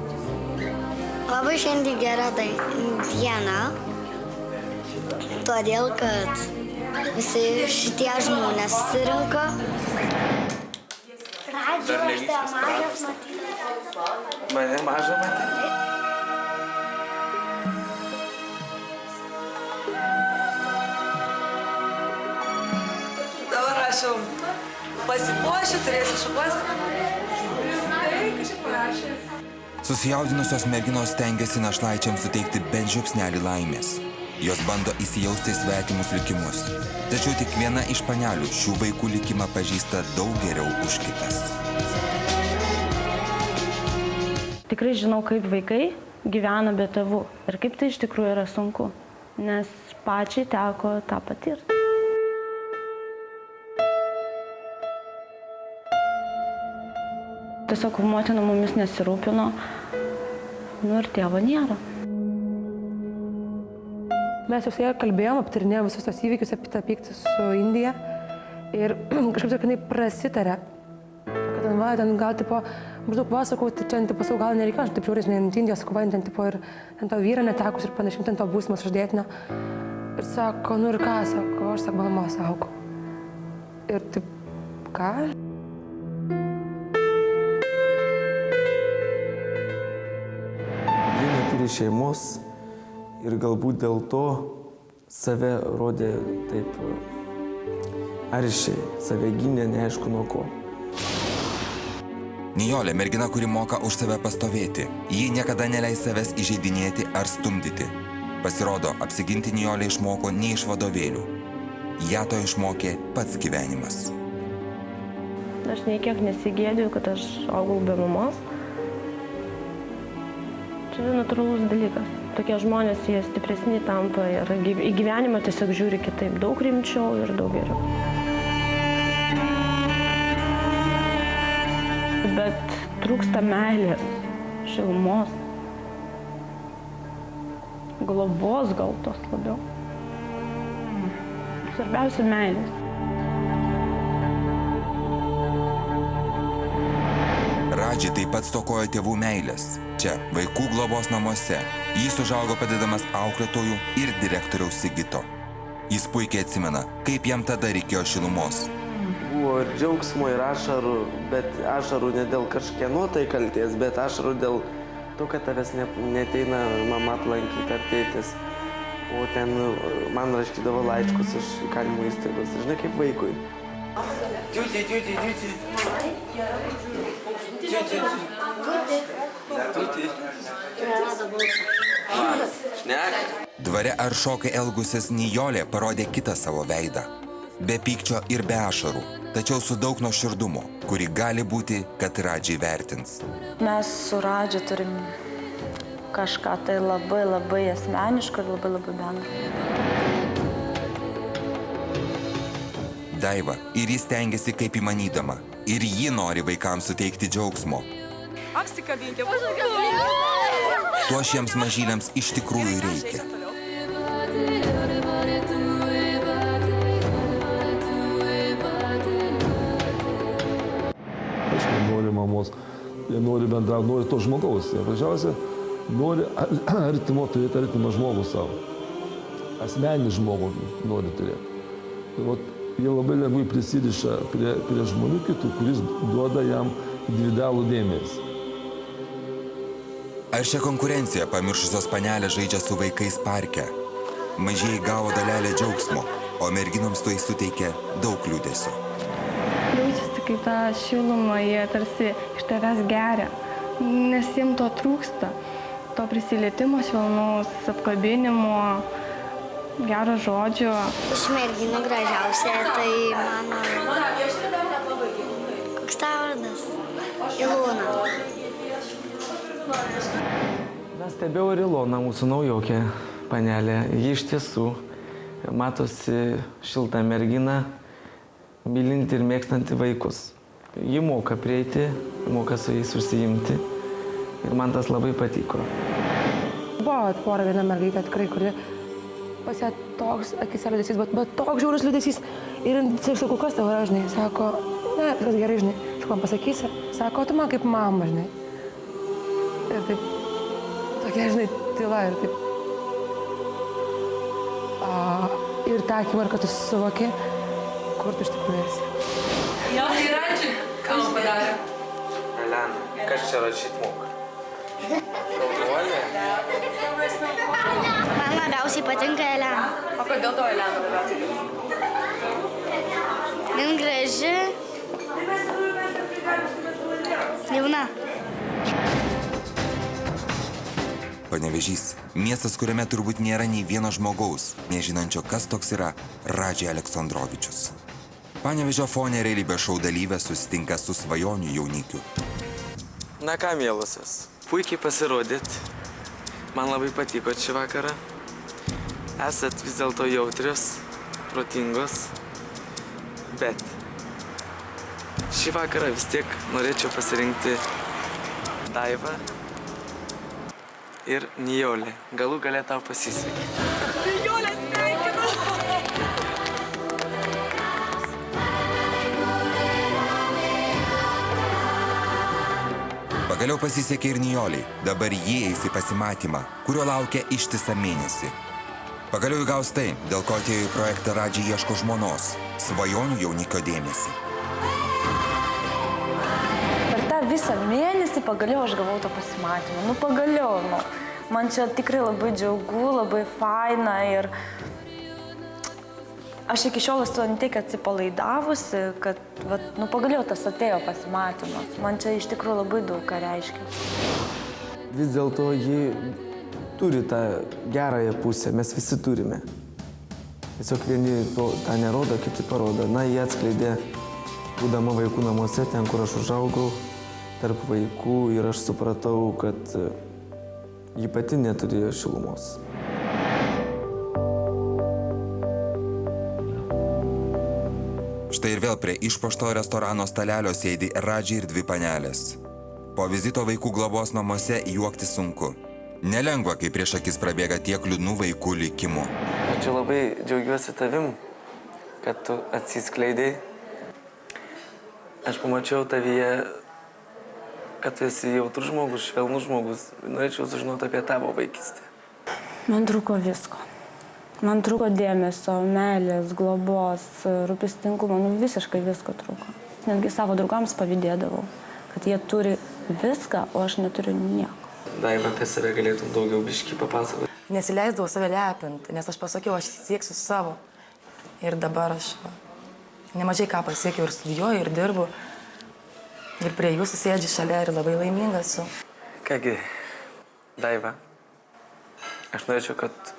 Labai šiandien gera diena, todėl kad visi šitie žmonės susirinko. Radži, aš te mažas matyti. Mane mažą matyti? Dabar aš jau pasipuošiu, turėsiu šukuos. Susijaudinusios merginos stengiasi našlaičiams suteikti bent žiupsnelį laimės. Jos bando įsijausti į svetimus likimus. Tačiau tik viena iš panelių šių vaikų likimą pažįsta daug geriau už kitas. Tikrai žinau, kaip vaikai gyvena be tėvų ir kaip tai iš tikrųjų yra sunku, nes pačiai teko tą patirti. Tiesiog motina mumis nesirūpino, ir tėvo nėra. Mes jau su ja kalbėjom, aptarinėjom visus tos įvykius apie tą pyktį su Indija ir kažkaip taip jinai prasitarė, kad va, ten gal, tipo, maždaug pasakau, tai čia, tipo, sakau, gal nereikia, aš taip žiūrės, ne, Indijos, sakau, va, ten, tipo, ir ten to vyro netekus ir panašiai, ten to būsimas uždėtinio. Ir sako, nu ir ką, sako, aš sako, mama, sako. Ir taip, ką? Ji neturi šeimos ir galbūt dėl to save rodė taip aršiai, save gynė neaišku nuo ko. Nijolė, mergina, kuri moka už save pastovėti. Ji niekada neleis savęs įžeidinėti ar stumdyti. Pasirodo, apsiginti Nijolė išmoko ne iš vadovėlių. Ją to išmokė pats gyvenimas. Aš nei kiek nesigėdžiu, kad aš augau be mamos. Čia yra natūralus dalykas. Tokie žmonės, jie stipresni tampa ir į gyvenimą tiesiog žiūri kitaip, daug rimčiau ir daug geriau. Bet trūksta meilės, šilumos, globos gal tos labiau. Svarbiausia meilės. Radži taip pat stokojo tėvų meilės. Čia, vaikų globos namuose, jis užaugo padedamas auklėtojų ir direktoriaus Sigito. Jis puikiai atsimena, kaip jam tada reikėjo šilumos. Buvo ir džiaugsmo, ir ašarų, bet ašarų ne dėl kažkieno tai kalties, bet ašarų dėl to, kad tavęs neteina mama aplankyti ar tėtis. O ten man raškydavo laiškus iš įkalinimo įstaigos, žinai, kaip vaikui. Dvare ar šokai elgusis Nijolė parodė kitą savo veidą. Be pykčio ir be ašarų, tačiau su daug nuoširdumo, kuri gali būti, kad Radži vertins. Mes su Radži turim kažką tai labai asmeniško ir labai bendro. Daiva ir jis stengiasi kaip įmanydama. Ir ji nori vaikams suteikti džiaugsmo. Apsikabinkė. To šiems mažyliams iš tikrųjų reikia. Aš nenoriu mamos, jie nori bendrauti, nori to žmogaus. Jie važiausia, nori artimo turėti artimą žmogų savo. Asmenį žmogų nori turėti. Ir jie labai lengvai prisiriša prie žmonių kitų, kuris duoda jam individualų dėmesį. Ar šią konkurenciją pamiršusios panelės žaidžia su vaikais parke? Mažieji gavo dalelę džiaugsmo, o merginoms tai suteikia daug liūdesio. Jaučiasi kaip ta šiluma, jie tarsi iš tavęs geria, nes jiems to trūksta. To prisilietimo, švelnaus apkabinimo, gero žodžio. Iš merginų gražiausia, tai mano... Koks tavo vardas? Ilona. Mes stebėjau ir Iloną, mūsų naujokė panelė. Ji iš tiesų matosi šilta mergina, mylinti ir mėgstanti vaikus. Ji moka prieiti, moka su jais užsiimti ir man tas labai patiko. Buvo pora viena mergaitė tikrai, kuri pas ją toks akis liūdesys, bet toks žiaurus liūdesys. Ir sakau, kas tavo yra, žinai? Sako, ne, viskas gerai, žinai. Sakau, man pasakysi? Sako, tu man kaip mama, žinai. Ir taip, tokia, žinai, tyla ir taip. Ir tą akimirką tu suvoki, kur tu iš tikrųjų esi. Jo, tai Radži, ką man padarė? Elena, kas čia rašyt moka? Galvoji? Man labiausiai patinka Elena. O kodėl tau Elena labiausiai? Jin graži. Jauna. Panevėžys – miestas, kuriame turbūt nėra nei vieno žmogaus, nežinančio, kas toks yra Radži Aleksandrovičius. Panevėžio fone realybės šou dalyvė susitinka su svajonių jaunikiu. Na ką, mielosios, puikiai pasirodyt. Man labai patiko šį vakarą. Esat vis dėlto jautrios, protingos. Bet šį vakarą vis tiek norėčiau pasirinkti Daivą ir Nijolę. Galų gale tau pasisekė. Nijolė, sveikinu! Pagaliau pasisekė ir Nijoliai. Dabar jie eis į pasimatymą, kurio laukia ištisą mėnesį. Pagaliau įgaus tai, dėl ko atėjo į projektą Radži ieško žmonos, svajonių jaunikio dėmesį. Per tą visą mėnesį pagaliau aš gavau tą pasimatymą. Nu pagaliau, nu. Man čia tikrai labai džiaugu, labai faina ir aš iki šiol esu ne tik atsipalaidavusi, kad nu pagaliau tas atėjo pasimatymas. Man čia iš tikrųjų labai daug ką reiškia. Vis dėlto ji turi tą gerąją pusę, mes visi turime. Tiesiog vieni tą nerodo, kiti parodo. Na, jie atskleidė, būdama vaikų namuose, ten, kur aš užaugau, tarp vaikų ir aš supratau, kad ji pati neturėjo šilumos. Štai ir vėl prie išpuošto restorano stalelio sėdi Radži ir dvi panelės. Po vizito vaikų globos namuose juokti sunku. Nelengva, kai prieš akis prabėga tiek liūdnų vaikų likimų. Ačiū labai, džiaugiuosi tavim, kad tu atsiskleidai. Aš pamačiau tavyje, kad tu esi jautrus žmogus, švelnus žmogus. Norėčiau sužinoti apie tavo vaikystę. Man trūko visko. Man trūko dėmesio, meilės, globos, rūpestingumo, nu visiškai visko trūko. Netgi savo draugams pavydėdavau, kad jie turi viską, o aš neturiu nieko. Daiva, apie save galėtum daugiau biškį papasakoti. Nesileisdavau save lepinti, nes aš pasakiau, aš sieksiu savo. Ir dabar aš nemažai ką pasiekiau ir studijuoju, ir dirbu. Ir prie jūsų sėdžiu šalia ir labai laiminga esu. Kągi, Daiva, aš norėčiau, kad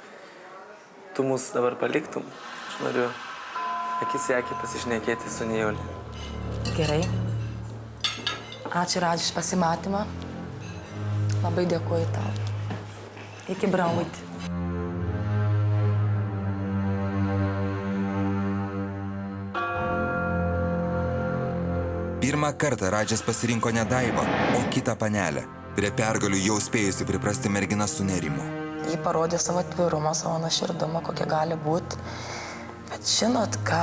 tu mus dabar paliktum. Aš noriu akis į akį pasišnekėti su Nijole. Gerai. Ačiū, Radži, už pasimatymą. Labai dėkuoju tau. Iki brauti. Pirmą kartą Radžis pasirinko ne Daivą, o kitą panelę. Prie pergalių jau spėjusi priprasti mergina sunerimo. Ji parodė savo atvirumą, savo nuoširdumą, kokia gali būti. Bet žinot ką,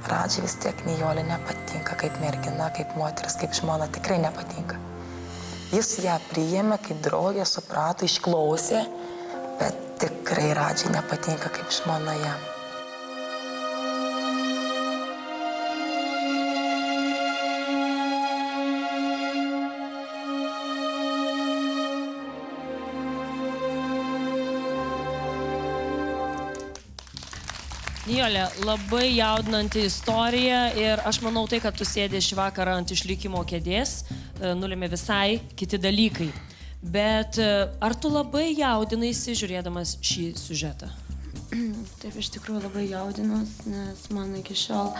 Radži vis tiek Nijolė nepatinka kaip mergina, kaip moteris, kaip žmona, tikrai nepatinka. Jis ją priėmė kaip draugė, suprato, išklausė, bet tikrai Radži nepatinka kaip žmona jam. Nijolė, labai jaudinanti istorija ir aš manau tai, kad tu sėdė šį vakarą ant išlikimo kėdės, nulėmė visai kiti dalykai. Bet ar tu labai jaudinaisi žiūrėdamas šį siužetą? Taip, iš tikrųjų labai jaudinos, nes man iki šiol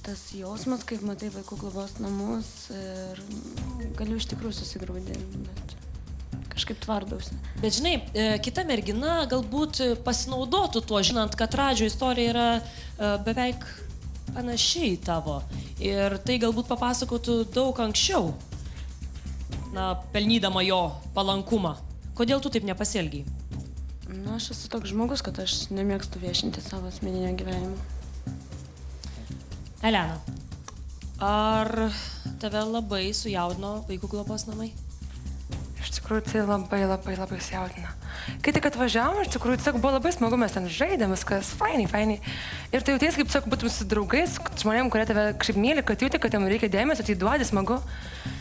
tas jausmas, kaip matai vaikų globos namus ir galiu iš tikrųjų susigraudinti, bet kažkaip tvardausi. Bet žinai, kita mergina galbūt pasinaudotų tuo, žinant, kad Radžio istorija yra beveik panašiai tavo. Ir tai galbūt papasakotų daug anksčiau, pelnydama jo palankumą. Kodėl tu taip nepasielgiai? Nu, aš esu toks žmogus, kad aš nemėgstu viešinti savo asmeninio gyvenimo. Elena, ar tave labai sujaudino vaikų globos namai? Iš tikrųjų, tai labai sujaudina. Kai tik atvažiavom, iš tikrųjų, tiesiog buvo labai smagu, mes ten žaidėm, viskas fainai. Ir tai jauties, kaip tiesiog būtum su draugais, žmonėm, kurie tave kažkaip myli, kad jauti, kad jam reikia dėmesio, tai duodi smagu.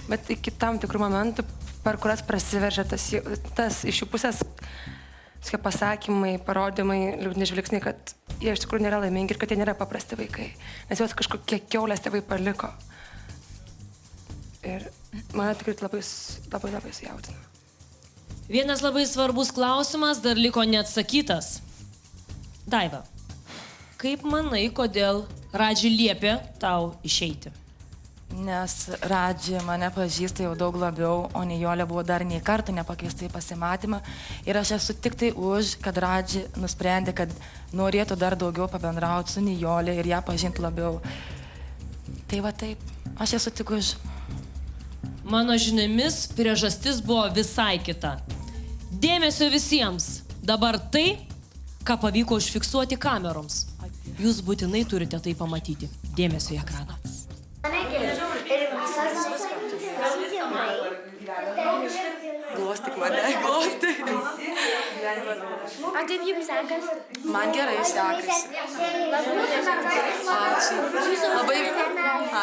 Bet iki tam tikrų momentų, per kurias prasiveržia tas iš jų pusės pasakymai, parodymai, liūdni žvilgsniai, kad jie iš tikrųjų nėra laimingi ir kad jie nėra paprasti vaikai. Nes juos kažkokie kiaulės tėvai paliko. Ir mane tikrai labai sujaudina. Vienas labai svarbus klausimas dar liko neatsakytas. Daiva, kaip manai, kodėl Radži liepė tau išeiti? Nes Radži mane pažįsta jau daug labiau, o Nijolė buvo dar nei kartą nepakviesta į pasimatymą. Ir aš esu tik tai už, kad Radži nusprendė, kad norėtų dar daugiau pabendrauti su Nijolė ir ją pažinti labiau. Tai va taip, aš esu tik už. Mano žiniomis priežastis buvo visai kita. Dėmesio visiems. Dabar tai, ką pavyko užfiksuoti kameroms. Jūs būtinai turite tai pamatyti. Dėmesio į ekraną. Glostyk mane, glostyk. A kaip jums sekas? Man gerai sekasi.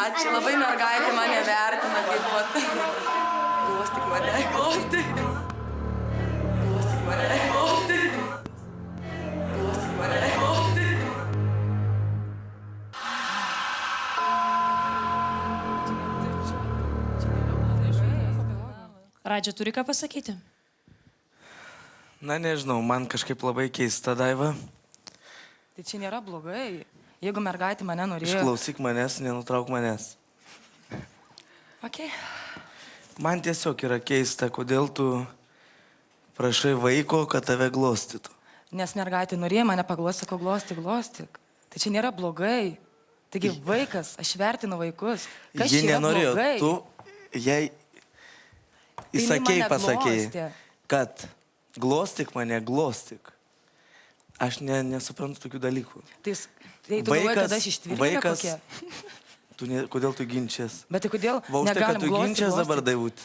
Ačiū. Labai mergaitė mane vertina kaip vat. Glostyk mane, glostyk. Glostyk mane, glostyk. Glostyk mane, glostyk. Radži turi ką pasakyti? Na, nežinau, man kažkaip labai keista, Daiva. Tai čia nėra blogai. Jeigu mergaitė mane norėjo... Išklausyk manęs, nenutrauk manęs. Okay. Man tiesiog yra keista, kodėl tu prašai vaiko, kad tave glostytų. Nes mergaitė norėjo mane paglostyk, o glostyk. Tai čia nėra blogai. Taigi vaikas, aš vertinu vaikus. Kas čia yra blogai? Tu jai įsakei, pasakei, kad glostyk mane, glostyk. Aš nesuprantu tokių dalykų. Tai tu galvoji, kad aš ištvirkė kokia? Kodėl tu ginčias? Bet tai kodėl Va, už tai, kad tu ginčias dabar, Daivut,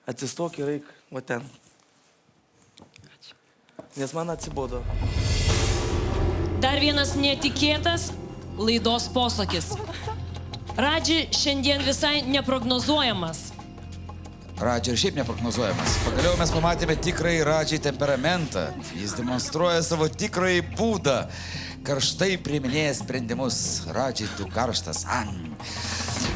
atsistok ir eik, va ten. Nes man atsibodo. Dar vienas netikėtas laidos posakis. Radži šiandien visai neprognozuojamas. Radži ir šiaip neprognozuojamas. Pagaliau mes pamatėme tikrąjį Radži temperamentą. Jis demonstruoja savo tikrąjį būdą. Karštai priiminėja sprendimus. Radži, tu karštas.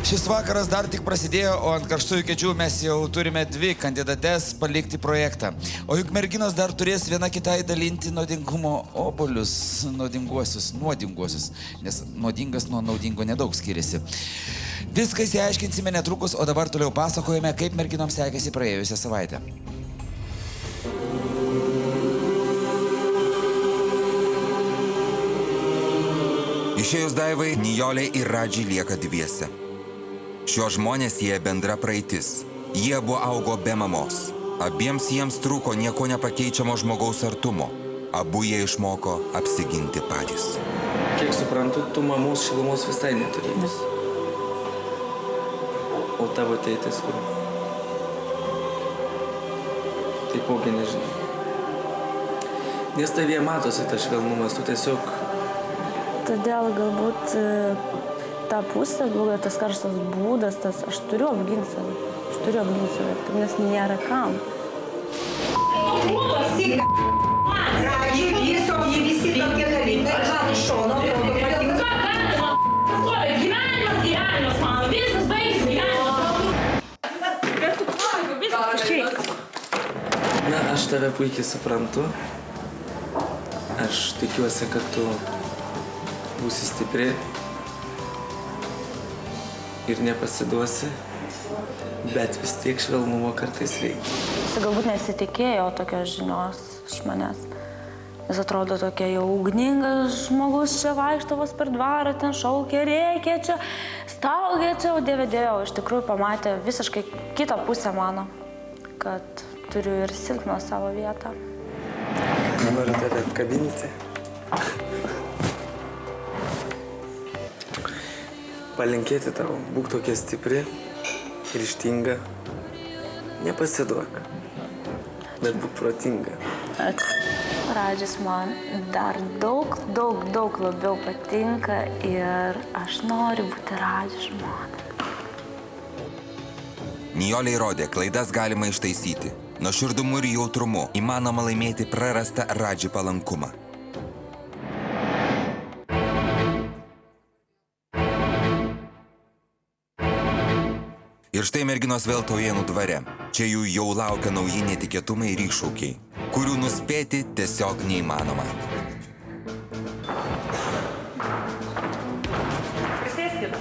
Šis vakaras dar tik prasidėjo, o ant karštųjų kėdžių mes jau turime 2 kandidates palikti projektą. O juk merginos dar turės viena kitai dalinti nuodingumo obuolius, nuodinguosius, nes nuodingas nuo naudingo nedaug skiriasi. Viską įsiaiškinsime netrukus, o dabar toliau pasakojame, kaip merginoms sekėsi praėjusią savaitę. Išėjus Daivai, Nijolė ir Radži lieka dviese. Šio žmonės jie bendra praeitis. Jie abu augo be mamos. Abiems jiems trūko nieko nepakeičiamo žmogaus artumo. Abu jie išmoko apsiginti patys. Kiek suprantu, tu mamos šilumos visai neturėjai. O tavo tėtis kur? Taipogi nežinau. Nes tavyje matosi tas švelnumas, tu tiesiog... Todėl galbūt ta pusė, blogai, tas karštas būdas, tas aš turiu apginti save, nes nėra kam. Na, aš tave puikiai suprantu. Aš tikiuosi, kad tu būsi stipri ir nepasiduosi, bet vis tiek švelnumo kartais reikia. Jis galbūt nesitikėjo tokios žinios iš manęs. Jis atrodo tokia jau ugningas žmogus čia vaikštavos per dvarą, ten šaukė, rėkė čia, staugė čia, o dieve, iš tikrųjų pamatė visiškai kitą pusę mano, kad turiu ir silpną savo vietą. Noriu tave atkabinti. Palinkėti tau, būk tokia stipri, ryžtinga, nepasiduok, bet būk protinga. Radžis man dar daug labiau patinka ir aš noriu būti Radži žmona. Nijolė įrodė, klaidas galima ištaisyti. Nuoširdumu ir jautrumu įmanoma laimėti prarastą Radži palankumą. Ir štai merginos vėl Taujėnų dvare. Čia jų jau laukia nauji netikėtumai ir iššūkiai, kurių nuspėti tiesiog neįmanoma. Prisėskit.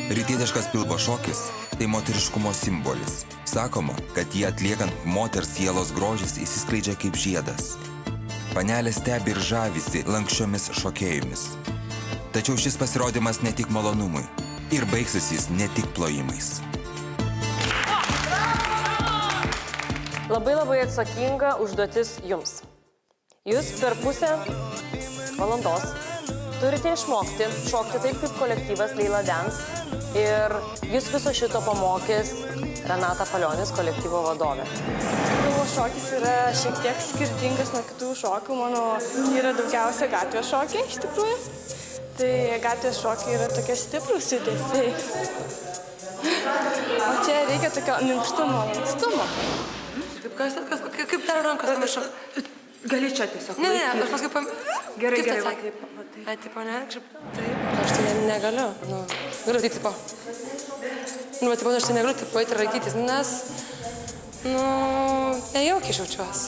Rytietiškas pilvo šokis – tai moteriškumo simbolis. Sakoma, kad jį atliekant moters sielos grožis įsiskleidžia kaip žiedas. Panelė stebi ir žavisi lankščiomis šokėjomis. Tačiau šis pasirodymas ne tik malonumui ir baigsis jis ne tik plojimais. Labai atsakinga užduotis jums. Jūs per pusę valandos turite išmokti šokti taip, kaip kolektyvas Leila Dance. Ir jūs viso šito pamokys Renata Palionis, kolektyvo vadovė. Mano šokis yra šiek tiek skirtingas nuo kitų šokių. Mano yra daugiausia gatvės šokiai, iš tikrųjų. Tai gatvės šokiai yra tokie stiprūs judesiai. O čia reikia tokio minkštumo, lankstumo. Kaip dar rankas pamiršau? Gali čia tiesiog. Ne, aš paskui Gerai. Taip, ne, aš tai negaliu. Galiu tik tipo. Aš tai negaliu tipo eiti ir laikytis, nes, nejaukiai jaučiuosi.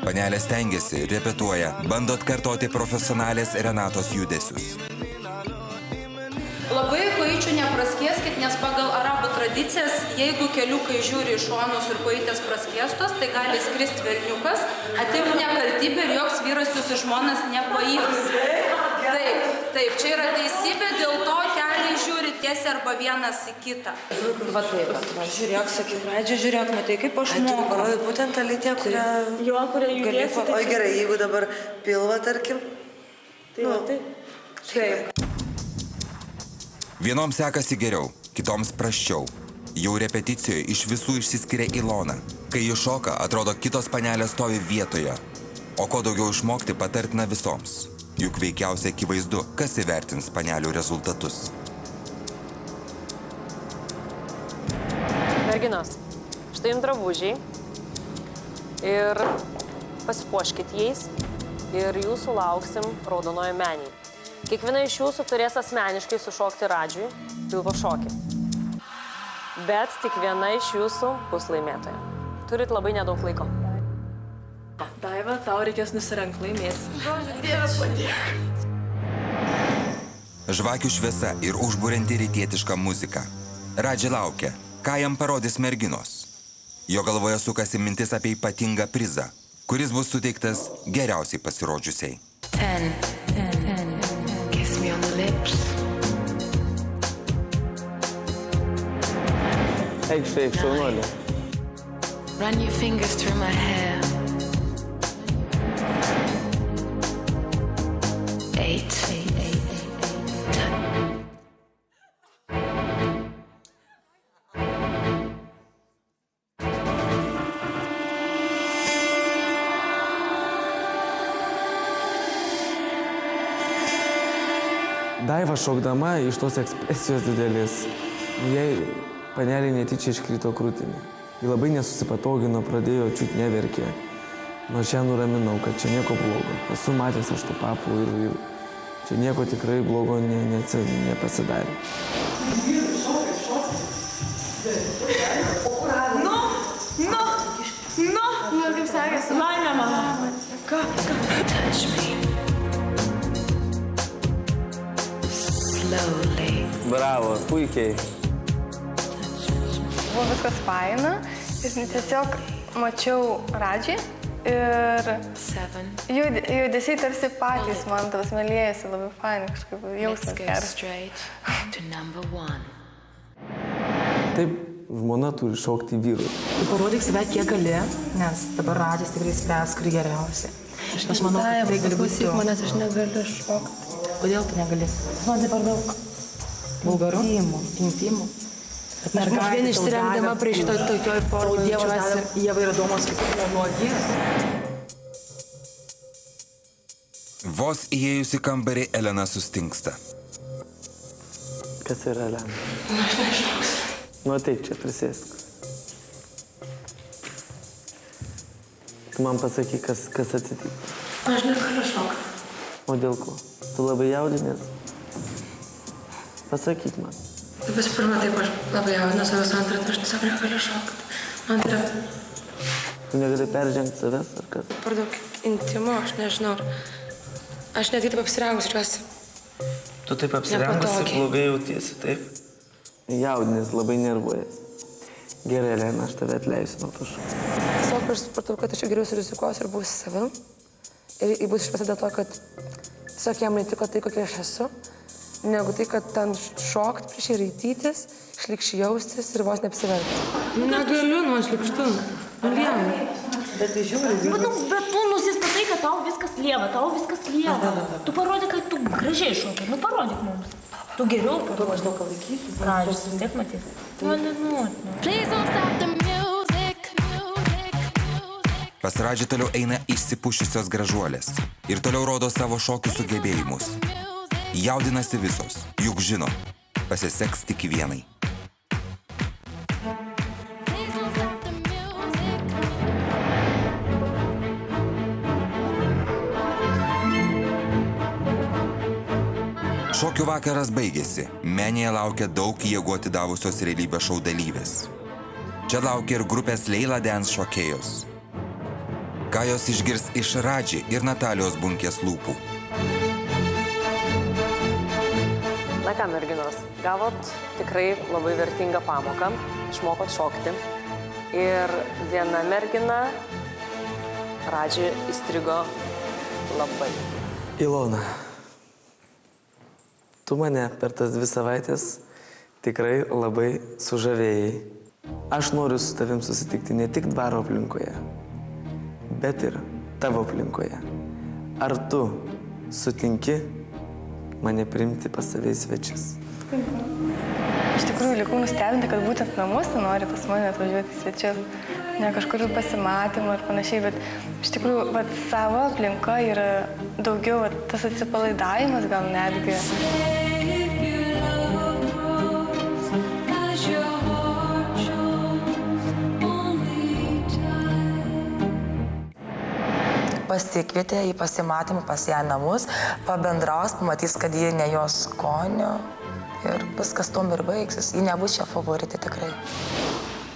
Panelė stengiasi, repetuoja, bando atkartoti profesionalės Renatos judesius. Labai kojyčių nepraskieskit, nes pagal arabų tradicijas, jeigu keliukai žiūri į šonus ir kojytės praskiestos, tai gali skristi velniukas, atimti nekaltybę ir joks vyras jūsų žmonas nepaims. Taip, čia yra teisybė, dėl to keliai žiūri tiesiai arba vienas į kitą. Va taip, žiūrėk, sakyk, pradžia, žiūrėk, matai, kaip aš moku. Parodai būtent tą lytę, kurią judėsi. O gerai, jeigu dabar pilva, tarkim. Taip. Vienoms sekasi geriau, kitoms prasčiau. Jau repeticijoje iš visų išsiskiria Ilona. Kai ji šoka, atrodo, kitos panelės stovi vietoje. O ko daugiau išmokti patartina visoms. Juk veikiausiai akivaizdu, kas įvertins panelių rezultatus. Merginos, štai jums drabužiai. Ir pasipuoškit jais. Ir jūsų lauksim raudonojo menį. Kiekviena iš jūsų turės asmeniškai sušokti Radžiui pilvo šokį. Bet tik viena iš jūsų bus laimėtoja. Turit labai nedaug laiko. Daiva, tau reikės nusirengti, laimėsi. Dieve padėk. Žvakių šviesa ir užburianti rytietiška muzika. Radži laukia, ką jam parodys merginos. Jo galvoje sukasi mintis apie ypatingą prizą, kuris bus suteiktas geriausiai pasirodžiusiai. 10. Kiss me on the lips. Eik, šaunuolė. Run your fingers through my hair. 8. Daiva šokdama iš tos ekspresijos didelės, jai panelė netyčia iškrito krūtinė. Ji labai nesusipatogino, pradėjo čiut neverkė. Nors čia nuraminau, kad čia nieko blogo. Esu matęs aš tų papų ir čia nieko tikrai blogo nepasidarė. Nu, kaip sakėsi, laimė mano. Ką? Touch me. Slowly. Bravo, puikiai. Buvo viskas faina ir tiesiog mačiau Radžį ir judesiai tarsi patys man tas mėlėjasi labai fainai, kažkaip jausmas geras. Taip, žmona turi šokti vyrui. Tu parodyk save, kiek gali, nes dabar Radžis tikrai spręs, kuri geriausia. Aš manau, kad tai gali būti tu. Manęs aš negaliu šokti. Kodėl tu negali? Man tai per daug. Vulgaru? Intimų. Aš vien išsirengdama prie šito tokioj formai. Jie yra domos kaip nuogi. Vos įėjus į kambarį, Elena sustingsta. Kas yra Elena? Aš neišmoksiu. Nu, taip, čia prisėsk. Tu man pasakyk, kas atsitiko. Aš negaliu šokti. O dėl ko? Tu labai jaudinės? Pasakyk man. Visų pirma, taip aš labai jaudinęs, o visų antrą, aš tiesiog negaliu šokti. Man tai yra... Tu negali peržengti savęs ar kas? Per daug intimu, aš nežinau. Aš netgi taip apsirengus jaučiuosi. Tu taip apsirengusi blogai jautiesi, taip? Jaudinės, labai nervuojas. Gerai, Elena, aš tave atleisiu nuo to šou. Tiesiog aš supratau, kad aš jau geriau surizikuosiu ir būsiu savim. Ir jį bus išpasi dėl to, kad tiesiog jam netiko tai, kokia aš esu, negu tai, kad ten šokt prieš jį raitytis, šlikščiai jaustis ir vos neapsiverti. Negaliu, nu aš šlikštu. Lieva. Bet tai žiūri. Bet tu nusistatai, kad tau viskas lieva, Tu parodyk, kad tu gražiai šokai. Nu, parodyk mums. Tu geriau parodyk. Aš daug palaikysiu. Pradžius vis tiek matys. Pas Radžį toliau eina išsipušiusios gražuolės ir toliau rodo savo šokių sugebėjimus. Jaudinasi visos, juk žino, pasiseks tik vienai. Šokių vakaras baigėsi. Menėje laukia daug jėgų atidavusios realybės šou dalyvės. Čia laukia ir grupės Leila Dance šokėjos. Ką jos išgirs iš Radži ir Natalijos Bunkės lūpų. Na ką, merginos, gavot tikrai labai vertingą pamoką, išmokot šokti. Ir viena mergina Radži įstrigo labai. Ilona, tu mane per tas 2 savaitės tikrai labai sužavėjai. Aš noriu su tavim susitikti ne tik dvaro aplinkoje, bet ir tavo aplinkoje. Ar tu sutinki mane priimti pas save į svečius? Iš tikrųjų, likau nustebinti, kad būtent namuose nori pas mane atvažiuoti į svečius. Ne kažkur pasimatymą ir panašiai, bet iš tikrųjų, savo aplinka yra daugiau tas atsipalaidavimas gal netgi. Pasikvietė į pasimatymą pas ją namus, pabendraus, pamatys, kad ji ne jos skonio ir viskas tom ir baigsis. Ji nebus čia favoritė tikrai.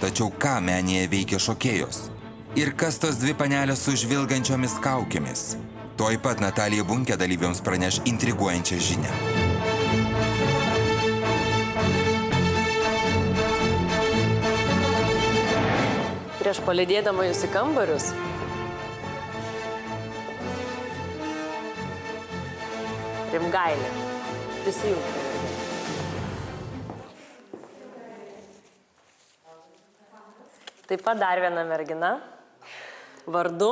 Tačiau ką menėje veikia šokėjos? Ir kas tos 2 panelės su žvilgančiomis kaukėmis? Tuoj pat Natalija Bunkė dalyviams praneš intriguojančią žinią. Prieš palydėdama jūs į kambarius, Rimgailė, prisijungti. Taip pat dar viena mergina, vardu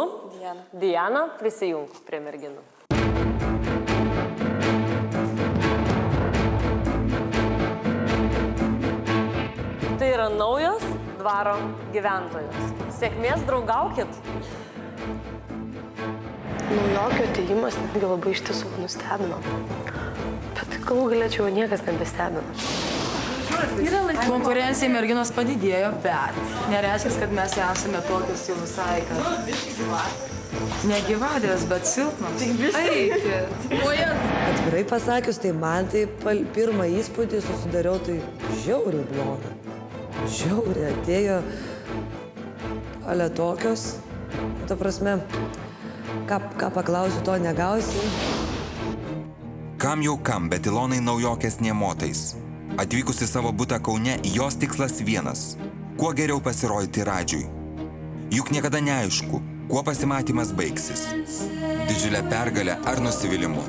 Diana, prisijung prie merginų. Tai yra naujos dvaro gyventojos. Sėkmės, draugaukit. Naujokio atėjimas netgi labai iš tiesų nustebino. Bet galų galėčiau niekas nebestebino. Konkurencija merginos padidėjo, bet nereiškia, kad mes esame tokios jau visai, kad negyvadės, bet silpnos. Eikit. Atvirai pasakius, tai man tai pirmą įspūdį susidariau, tai žiauriai blogą. Žiauriai atėjo ale tokios, ta prasme, ką paklausiu, to negausi. Kam jau kam, bet Ilonai naujokės nėmotais. Atvykusi savo butą Kaune, jos tikslas vienas – kuo geriau pasirodyti Radžiui. Juk niekada neaišku, kuo pasimatymas baigsis. Didžiulė pergalė ar nusivylimu.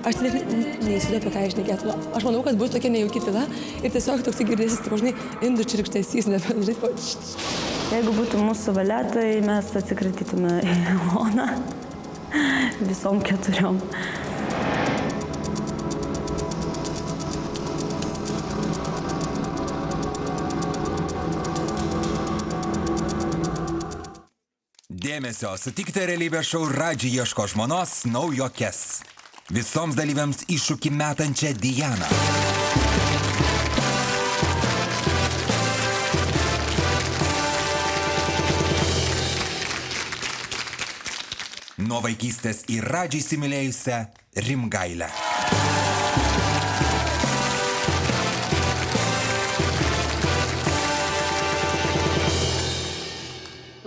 Aš neįsivaizduoju, apie ką išnekėtų. Aš manau, kad bus tokia nejauki tyla ir tiesiog toks girdėsis, žinai, indų čirkštesys, žinai, Jeigu būtų mūsų valia, tai mes atsikratytume Iloną visom 4. Dėmesio, sutikite realybės šou Radži ieško žmonos naujokes. Visoms dalyviams iššūkį metančią Dianą. Nuo vaikystės į Radžį įsimylėjusią Rimgailę.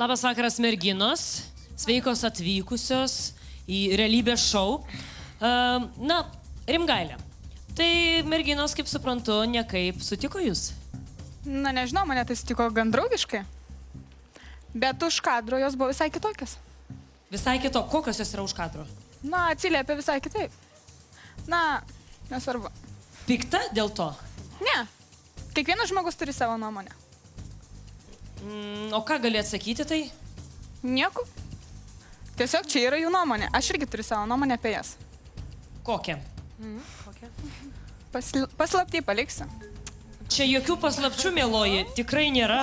Labas vakaras, merginos, sveikos atvykusios į realybės šou. Rimgailė, tai merginos, kaip suprantu, nekaip sutiko jūs? Na, nežinau, mane tai sutiko gan draugiškai. Bet už kadro jos buvo visai kitokios. Visai kito, kokios jos yra už kadro? Na, atsiliepia visai kitaip. Na, nesvarbu. Pikta dėl to? Ne. Kiekvienas žmogus turi savo nuomonę. O ką gali atsakyti tai? Nieko. Tiesiog čia yra jų nuomonė. Aš irgi turiu savo nuomonę apie jas. Kokią? Paslaptį paliksiu. Čia jokių paslapčių, mėloji, tikrai nėra.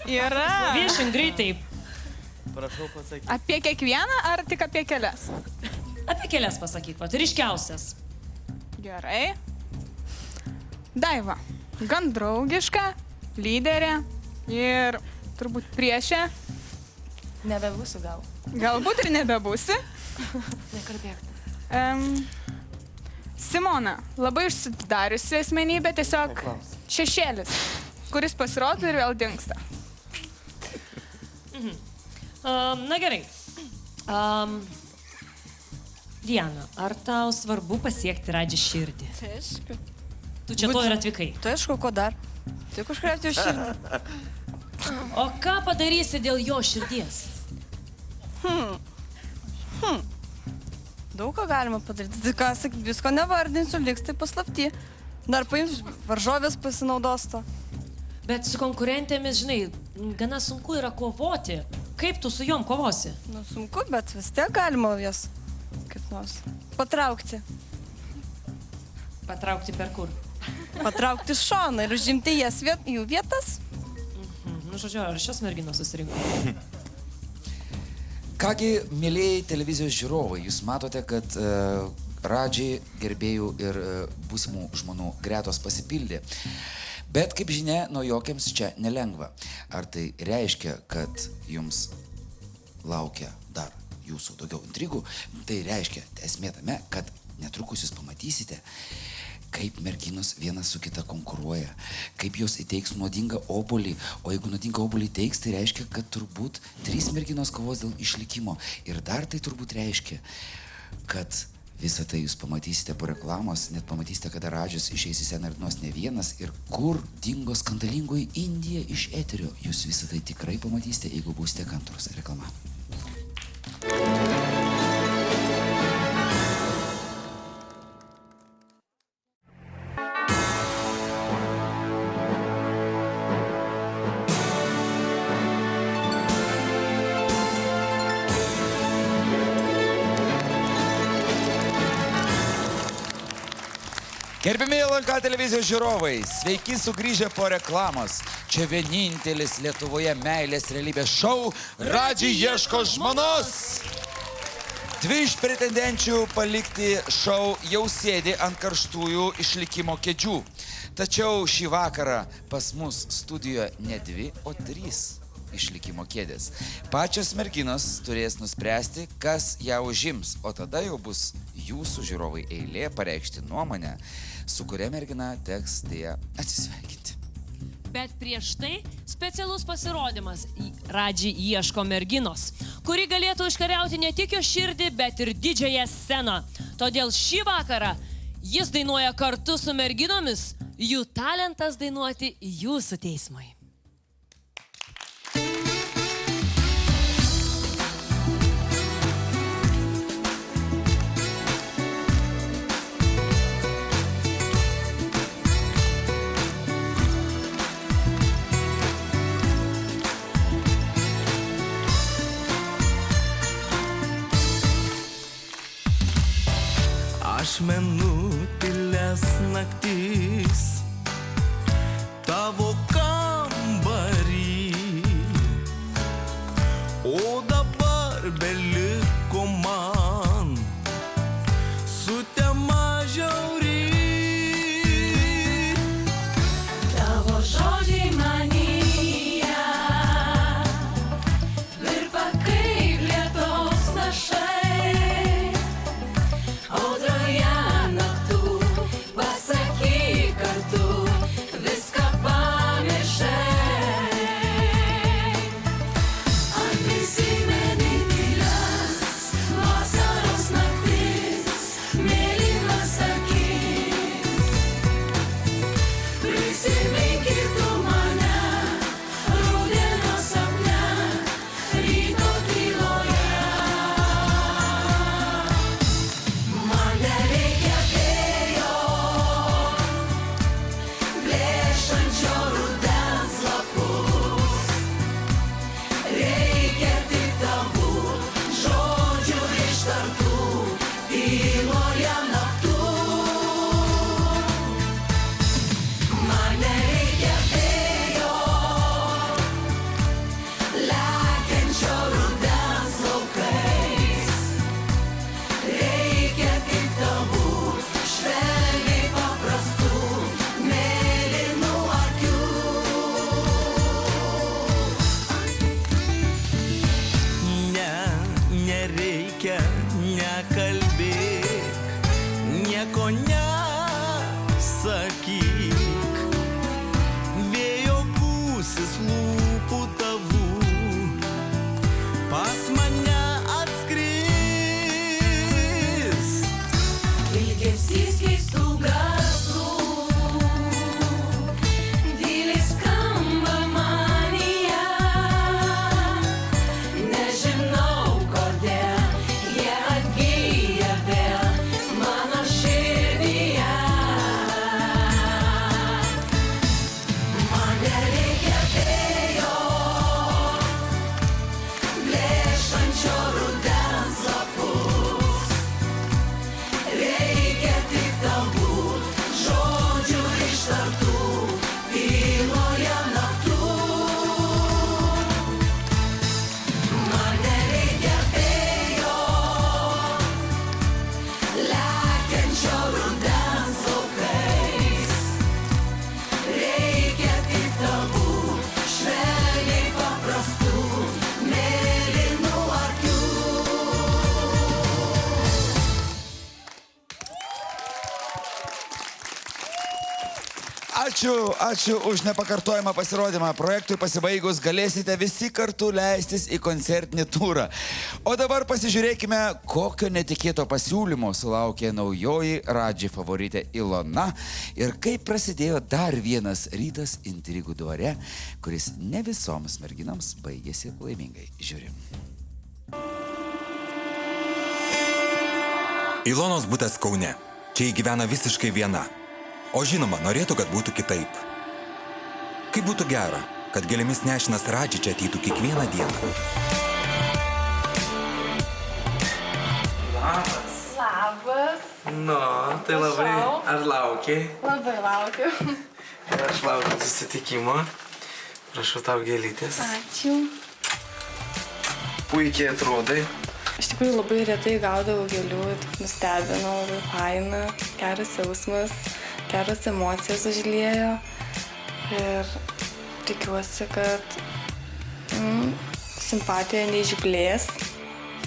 Yra. Viešink greitai. Prašau pasakyti. Apie kiekvieną ar tik apie kelias? Apie kelias pasakyk, pat, ryškiausias. Gerai. Daiva. Gan draugiška, lyderė ir turbūt priešė. Nebebūsiu gal. Galbūt ir nebebūsi. Nekalbėk. Simona. Labai užsidariusi asmenybė, tiesiog šešėlis, kuris pasirodo ir vėl dingsta. Na gerai. Diana, ar tau svarbu pasiekti Radži širdį? Tai aišku. Tu čia to ir atvykai. Tai aišku, ko dar? Tik užkreipti jo širdį. O ką padarysi dėl jo širdies? Daug ką galima padaryti. Tai ką, sakyk, visko nevardinsiu, liks tai paslapti. Dar paims varžovės pasinaudos to. Bet su konkurentėmis, žinai, gana sunku yra kovoti. Kaip tu su jom kovosi? Nu, sunku, bet vis tiek galima jas kaip nors patraukti. Patraukti per kur? Patraukti iš šoną ir užimti jas jų vietas. Nu, žodžiu, ar šios merginos susirinko? Kągi, mėlėjai televizijos žiūrovai, jūs matote, kad Radži gerbėjų ir būsimų žmonių gretos pasipildė. Bet, kaip žinia, naujokiams čia nelengva. Ar tai reiškia, kad jums laukia dar jūsų daugiau intrigų? Tai reiškia, esmė tame, kad netrukus jūs pamatysite, kaip merginos viena su kita konkuruoja, kaip jos įteiks nuodingą obuolį, o jeigu nuodingą obuolį įteiks, tai reiškia, kad turbūt 3 merginos kovos dėl išlikimo. Ir dar tai turbūt reiškia, kad visą tai jūs pamatysite po reklamos, net pamatysite, kada Radžis išeis į sceną ir dainuos ne vienas, ir kur dingo skandalingoji Indija iš eterio. Jūs visą tai tikrai pamatysite, jeigu būsite kantrūs. Reklama. Gerbimi LNK televizijos žiūrovai, sveiki sugrįžę po reklamos. Čia vienintelis Lietuvoje meilės realybės šou Radži ieško žmonos. 2 iš pretendenčių palikti šou jau sėdi ant karštųjų išlikimo kėdžių. Tačiau šį vakarą pas mus studijoje ne 2, o 3 išlikimo kėdės. Pačios merginos turės nuspręsti, kas ją užims, o tada jau bus jūsų žiūrovai eilė pareikšti nuomonę, su kuria mergina teks dėja atsisveikinti. Bet prieš tai specialus pasirodymas Radži ieško merginos, kuri galėtų užkariauti ne tik jo širdį, bet ir didžiąją sceną. Todėl šį vakarą jis dainuoja kartu su merginomis, jų talentas dainuoti jūsų teismui. Ašmenų tylias naktis tavo kambarį, o dabar beliko man sutema žiauri. Tavo žodžiai manyje virpa kaip lietaus lašai. Audroje naktų pasakyk Ačiū už nepakartojamą pasirodymą. Projektui pasibaigus galėsite visi kartu leistis į koncertinį turą. O dabar pasižiūrėkime, kokio netikėto pasiūlymo sulaukė naujoji Radži favoritė Ilona ir kaip prasidėjo dar vienas rytas intrigų dvare, kuris ne visoms merginoms baigėsi laimingai. Žiūrim. Ilonos butas Kaune. Čia įgyvena visiškai viena. O žinoma, norėtų, kad būtų kitaip. Kaip būtų gera, kad gėlėmis nešinas Radži čia ateitų kiekvieną dieną. Labas. Labas. Nu, tai labai. Ar laukiai? Labai laukiu. Ir aš laukiu susitikimo. Prašau tau gėlytės. Ačiū. Puikiai atrodai. Iš tikrųjų labai retai gaudavau gėlių, tik nustebino, labai faina, geras jausmas, geras emocijos užliejo ir tikiuosi, kad simpatija neišblės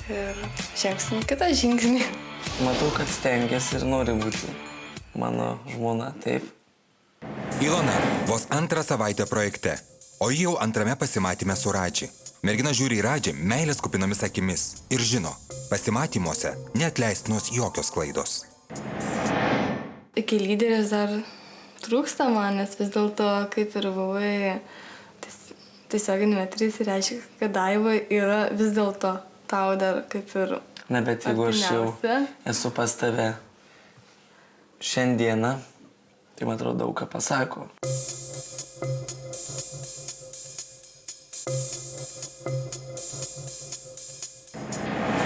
ir žengsim kitą žingsnį. Matau, kad stengiasi ir nori būti mano žmona, taip? Ilona vos antrą savaitę projekte, o jau antrame pasimatyme su Radži. Mergina žiūri į Radži meilės kupinomis akimis ir žino, pasimatymuose neatleistinos jokios klaidos. Iki lyderės dar trūksta man, nes vis dėlto, kaip ir buvai tiesioginį metrį, tai reiškia, kad Daiva yra vis dėlto tau dar kaip ir Na, bet jeigu aš jau esu pas tave šiandieną, tai man atrodo daug ką pasako.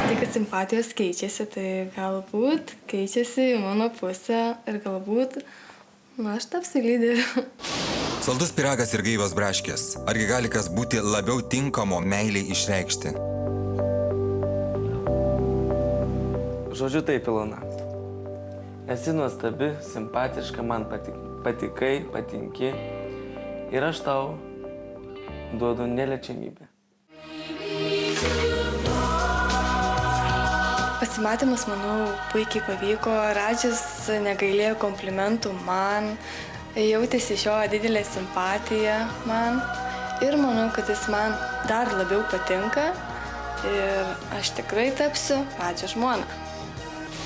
Tai, kad simpatijos keičiasi, tai galbūt keičiasi į mano pusę ir galbūt, aš tapsiu lyderiu. Saldus pyragas ir gaivos braškės. Argi gali kas būti labiau tinkamo meiliai išreikšti? Žodžiu taip, Ilona. Esi nuostabi, simpatiška, man patikai, patinki ir aš tau duodu neliečiamybę. Pasimatymas, manau, puikiai pavyko. Radžis negailėjo komplimentų man, jautėsi iš jo didelė simpatija man ir manau, kad jis man dar labiau patinka ir aš tikrai tapsiu Radžio žmona.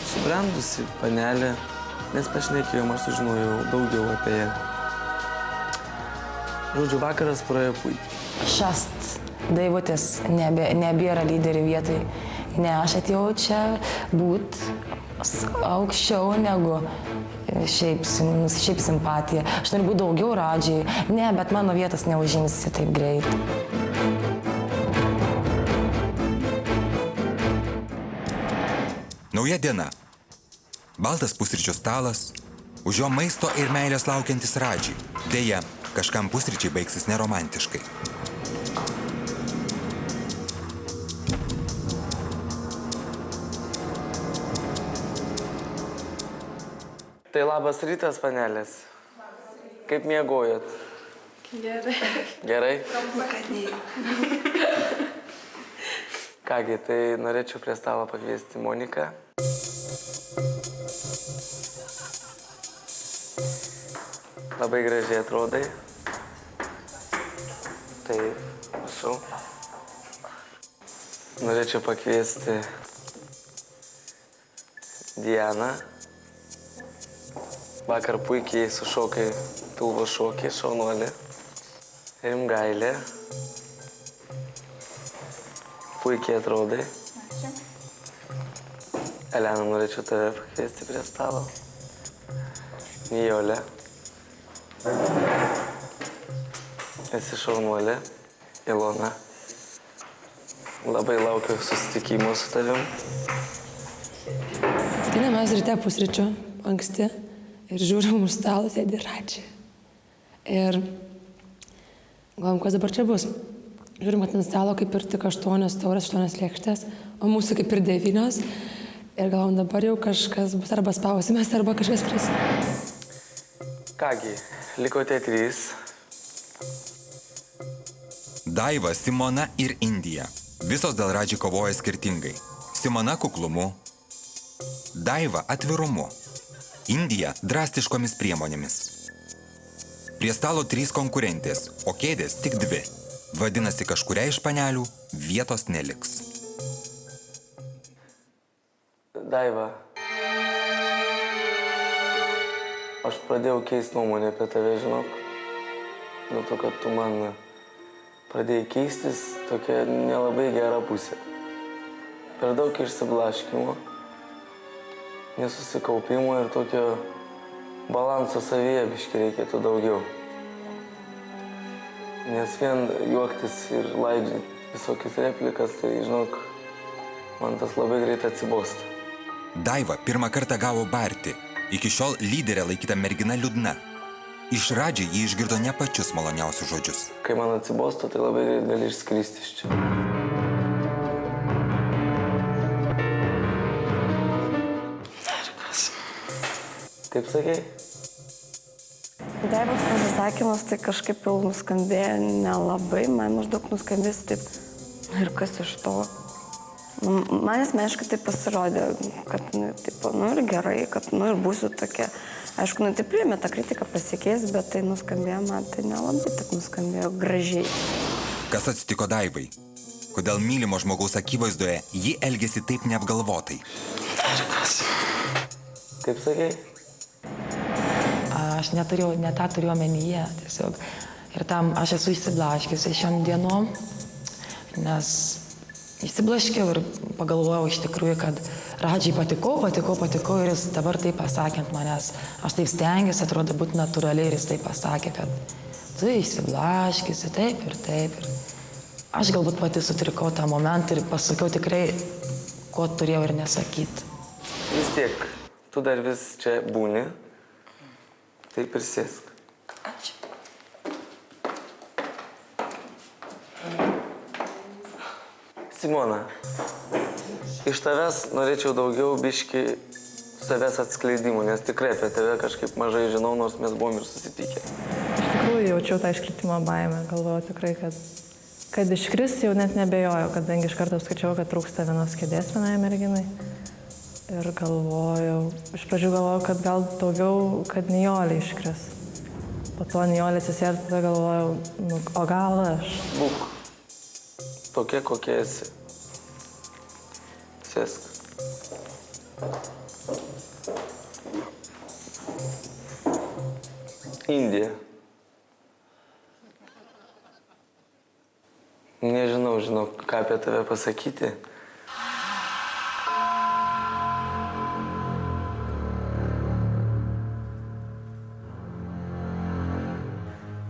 Subrendusi panelė, nes pašnekėjom, aš sužinojau daugiau apie ją. Žodžiu, vakaras praėjo puikiai. Šast Daivutės nebėra lyderių vietai. Ne, aš atėjau čia būt aukščiau negu šiaip simpatija. Aš noriu būti daugiau Radžiai. Ne, bet mano vietas neužimsi taip greit. Nauja diena. Baltas pusryčių stalas, už jo maisto ir meilės laukiantis Radži. Deja, kažkam pusryčiai baigsis neromantiškai. Tai labas rytas, panelės. Kaip miegojot? Gerai. Gerai? Kągi, tai norėčiau prie stalo pakviesti Moniką. Labai gražiai atrodai. Taip, prašau. Norėčiau pakviesti Dianą. Vakar puikiai sušokai pilvo šokį, šaunuolį. Rimgailė. Puikiai atrodai. Elena, norėčiau tave pakviesti prie stalo. Nijolė. Esi šaunuolė. Ilona. Labai laukiu susitikimo su tavim. Tai mes ryte pusryčių, anksti. Ir žiūrim, už stalo sėdi Radži. Ir galvom, kas dabar čia bus. Žiūrim, kad ant stalo kaip ir tik 8 taurės, 8 lėkštės, o mūsų kaip ir 9. Ir galvom, dabar jau kažkas bus, arba spausimės, arba kažkas pris. Kągi, likote 3. Daiva, Simona ir Indija. Visos dėl Radži kovoja skirtingai. Simona kuklumu, Daiva atvirumu, Indija drastiškomis priemonėmis. Prie stalo 3 konkurentės, o kėdės tik 2. Vadinasi, kažkuria iš panelių vietos neliks. Daiva, aš pradėjau keisti nuomonę apie tave, žinok. Dėl to, kad tu man pradėjai keistis tokia nelabai gera pusė. Per daug išsiblaškimo, nesusikaupimo ir tokio balanso savyje biškai reikėtų daugiau. Nes vien juoktis ir laidžiant visokias replikas, tai, žinok, man tas labai greit atsibosta. Daiva pirmą kartą gavo barti. Iki šiol lyderė laikyta mergina liūdna. Iš Radži jį išgirdo ne pačius maloniausius žodžius. Kai man atsibosta, tai labai greit gali išskristi iš čia. Kaip sakei? Daivos pasisakymas tai kažkaip jau nuskambėjo nelabai, man maždaug nuskambės taip, ir kas iš to. Man asmeniškai tai pasirodė, kad, ir gerai, kad, ir būsiu tokia. Aišku, tai priėmė tą kritiką pasikeis, bet tai nuskambėjo, man tai nelabai taip nuskambėjo gražiai. Kas atsitiko Daivai? Kodėl mylimo žmogaus akivaizdoje ji elgėsi taip neapgalvotai? Kaip sakei? Aš ne tą turiu omenyje, tiesiog. Ir tam aš esu išsiblaškiusi šiom dienom, nes išsiblaškiau ir pagalvojau iš tikrųjų, kad Radžiai patikau ir jis dabar taip pasakė ant manęs. Aš taip stengiuosi, atrodo, būti natūraliai ir jis taip pasakė, kad tu išsiblaškiusi taip ir taip. Ir aš galbūt pati sutrikau tą momentą ir pasakiau tikrai, ko turėjau ir nesakyti. Vis tiek, tu dar vis čia būni. Taip ir sėsk. Ačiū. Simona, iš tavęs norėčiau daugiau biški savęs atskleidimų, nes tikrai apie tave kažkaip mažai žinau, nors mes buvom ir susitikę. Iš tikrųjų jaučiau tą iškritimo baimę, galvojau tikrai, kad iškris jau net nebejojau, kadangi iš karto skaičiau, kad trūksta vienos kėdės vienai merginai. Ir galvojau, iš pradžių galvojau, kad gal daugiau, kad Nijolė iškris. Po to Nijolė atsisėdo, tada galvojau, o gal aš. Būk tokia, kokia esi. Sėsk. Indija. Nežinau, ką apie tave pasakyti.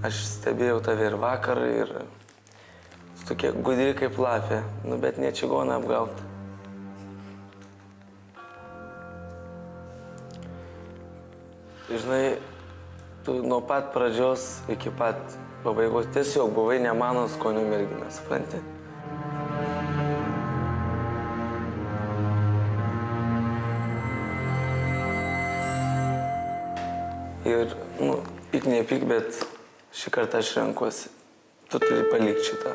Aš stebėjau tave ir vakar, ir tokia gudri kaip lapė, bet ne čigoną apgaut. Žinai, tu nuo pat pradžios iki pat pabaigos tiesiog buvai ne mano skonio mergina, supranti? Ir, pyk nepyk, bet šį kartą aš renkuosi. Tu turi palikti šitą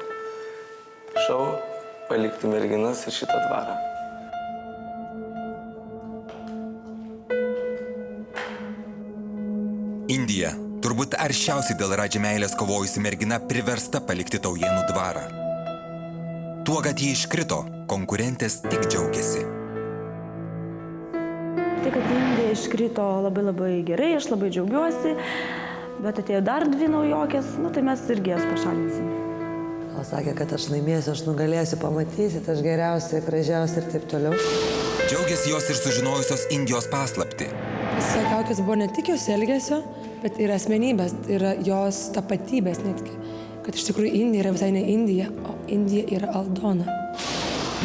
šou, palikti merginas ir šitą dvarą. Indija, turbūt aršiausiai dėl Radži meilės kovojusi mergina priversta palikti Taujėnų dvarą. Tuo, kad ji iškrito, konkurentės tik džiaugiasi. Tai, kad Indija iškrito labai gerai, aš labai džiaugiuosi. Bet atėjo dar 2 naujokės, tai mes irgi jas pašalinsim. O sakė, kad aš laimėsiu, aš nugalėsiu, pamatysit, aš geriausia, gražiausia ir taip toliau. Džiaugiasi jos ir sužinojusios Indijos paslaptį. Kaukės buvo ne tik jos elgesio, bet ir asmenybės, ir jos tapatybės netgi. Kad iš tikrųjų Indija yra visai ne Indija, o Indija yra Aldona.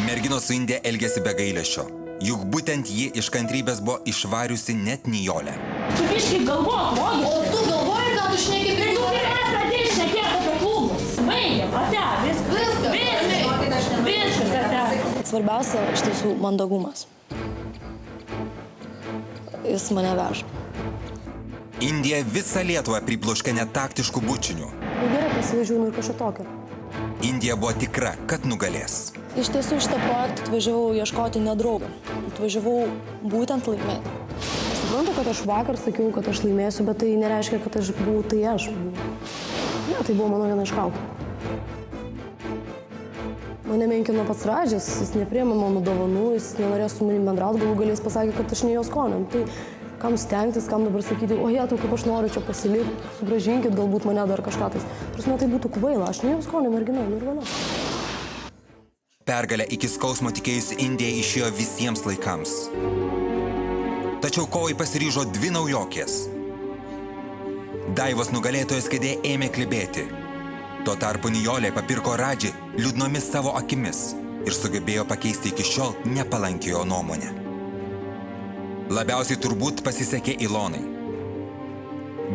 Merginos su Indija elgėsi be gailesčio. Juk būtent ji iš kantrybės buvo išvariusi net Nijolę. Tu biškai galvok, Rogi. O tu galvoji, gal tu šneki kaip tu pradėjai šnekėti apie klubus. Baigiam, viskas, ate. Svarbiausia, iš tiesų, mandagumas. Jis mane veža. Indija visą Lietuvą pribloškė netaktiškų bučinių. Gerai pasivažiuoju ir kažko tokio. Indija buvo tikra, kad nugalės. Iš tiesų šitą projektą atvažiavau ieškoti ne draugą. Atvažiavau būtent laimėti. suprantu, kad aš vakar sakiau, kad aš laimėsiu, bet tai nereiškia, kad aš buvau, tai aš buvau. Ne, tai buvo mano viena iš kaukių. Mane menkino pats Radžis, jis nepriėmė mano dovanų, jis nenorėjo su manim bendrauti, galų galės pasakė, kad aš ne jo skoniam. Tai kam stengtis, kam dabar sakyti, o jetau, kaip aš noriu čia pasilikti, sugražinkit galbūt mane dar kažką tais. Prasme, tai būtų kvaila, aš ne jo skonio mergina, ir valia. Pergalę iki skausmo tikėjusi Indija išėjo visiems laikams. Tačiau kovai pasiryžo dvi naujokės. Daivos nugalėtojos kėdė ėmė klibėti. Tuo tarpu Nijolė papirko Radžį liūdnomis savo akimis ir sugebėjo pakeisti iki šiol nepalankėjo nuomonę. Labiausiai turbūt pasisekė Ilonai.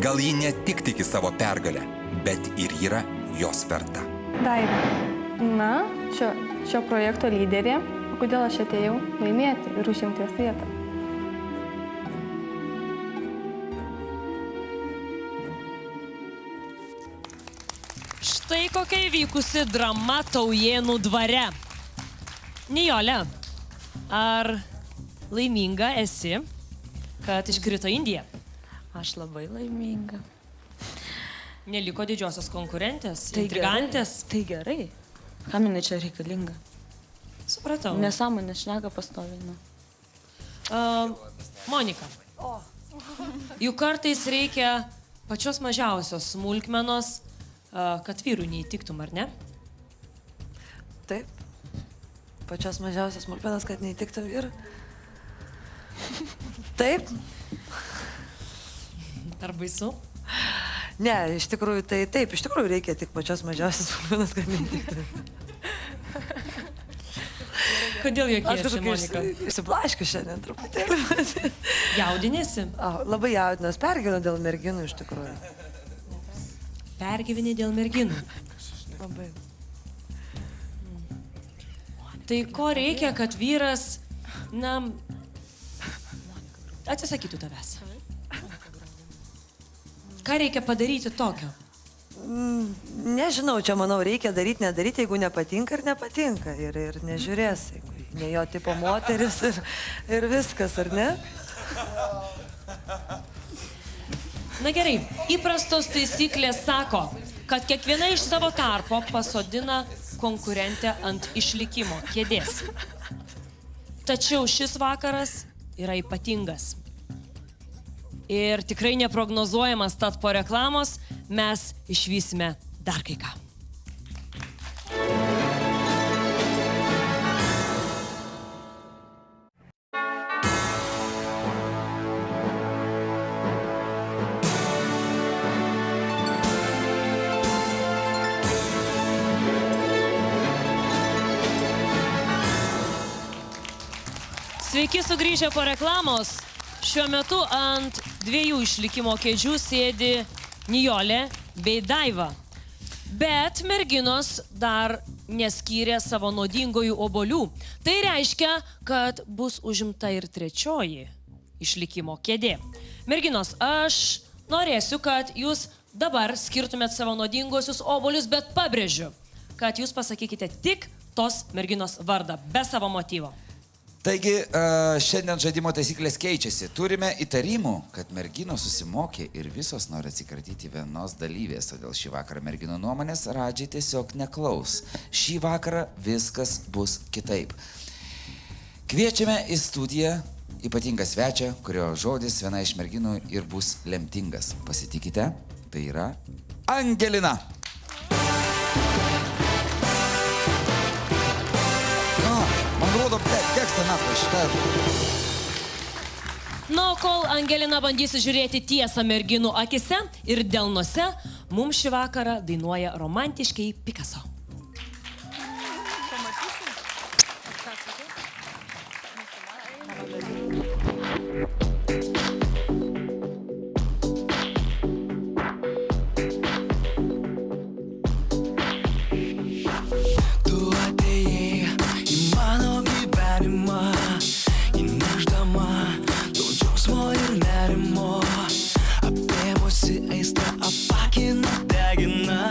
Gal ji ne tik tiki savo pergalę, bet ir yra jos verta. Daiva, na, šio projekto lyderė, kodėl aš atėjau laimėti ir užimti jos vietą? Štai kokia įvykusi drama Taujėnų dvare. Nijolė, ar laiminga esi, kad iškrito Indija? Aš labai laiminga. Neliko didžiosios konkurentės, Tai intrigantės. Tai gerai. Kam jinai čia reikalinga? Supratau. Nesąmonė šneka pastoviai. Monika, juk kartais reikia pačios mažiausios smulkmenos, kad vyrų neįtiktum, ar ne? Taip. Pačios mažiausios smulkmenos, kad neįtiktum vyrų. Taip. Ar baisu? Ne, iš tikrųjų tai taip. Iš tikrųjų reikia tik pačios mažiausios smulkmenos, kad neįtiktum. Kodėl jokiesi, Monika? Išsiblaškiu šiandien truputėlį. Jaudinėsi? Labai jaudinas. Pergyvenu dėl merginų, iš tikrųjų. Pergyveni dėl merginų? Labai. Tai ko reikia, kad vyras, na, atsisakytų tavęs? Ką reikia padaryti tokio? Nežinau, čia manau reikia daryti, nedaryti, jeigu nepatinka ir nepatinka. Ir nežiūrės, jeigu ne jo tipo moteris ir viskas, ar ne? Na gerai, įprastos taisyklės sako, kad kiekviena iš savo tarpo pasodina konkurentę ant išlikimo kėdės. Tačiau šis vakaras yra ypatingas. Ir tikrai neprognozuojamas, tad po reklamos mes išvysime dar kai ką. Sveiki sugrįžę po reklamos. Šiuo metu ant dviejų išlikimo kėdžių sėdi Nijolė bei Daiva. Bet merginos dar neskyrė savo nuodingojų obuolių. Tai reiškia, kad bus užimta ir trečioji išlikimo kėdė. Merginos, aš norėsiu, kad jūs dabar skirtumėt savo nuodingosius obuolius, bet pabrėžiu, kad jūs pasakykite tik tos merginos vardą, be savo motyvo. Taigi, šiandien žaidimo taisyklės keičiasi. Turime įtarimų, kad merginos susimokė ir visos nori atsikratyti vienos dalyvės, todėl šį vakarą merginų nuomonės Radžiai tiesiog neklaus. Šį vakarą viskas bus kitaip. Kviečiame į studiją ypatingą svečią, kurio žodis viena iš merginų ir bus lemtingas. Pasitikite, tai yra Angelina. Man rodo, tekstą naprašta. Na, kol Angelina bandys žiūrėti tiesą merginų akise ir delnuose, mums šį vakarą dainuoja romantiškiai Picasso. Apėmusi aistra apakina, degina.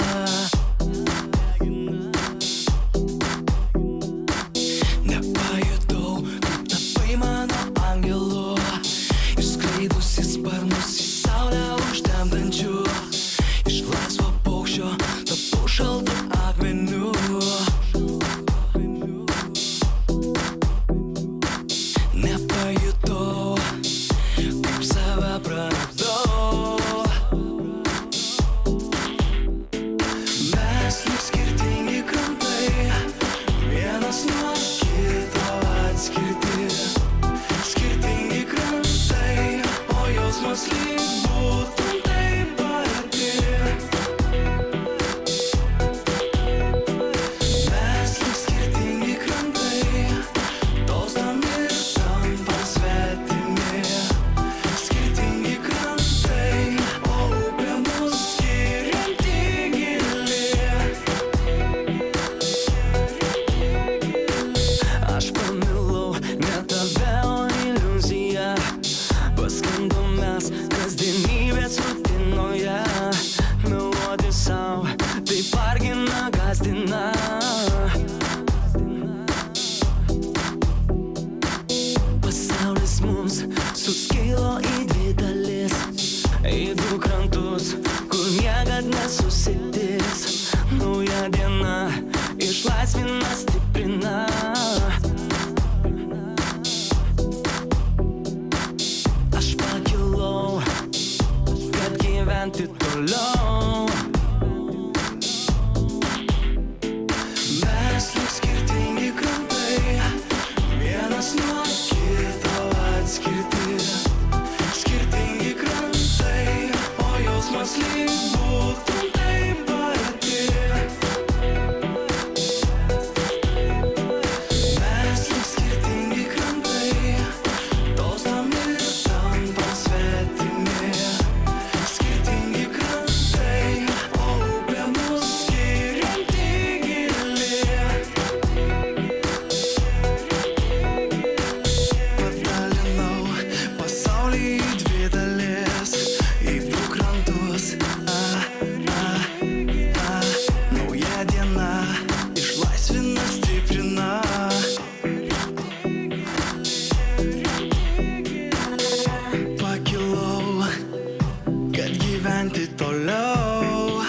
išlaisvina, stiprina. Aš pakilau, kad gyventi toliau. Mes lyg skirtingi krantai, vienas nuo kito atskirti. Skirtingi krantai, o jausmas lyg būtum taip arti. Mes lyg skirtingi krantai, tolstam ir tampam svetimi. Skirtingi krantai, o upė mus skirianti gili. Padalinau pasaulį į dvi dalis, į du krantus. Nauja diena išlaisvina, stiprina. Pakilau, kad gyventi toliau.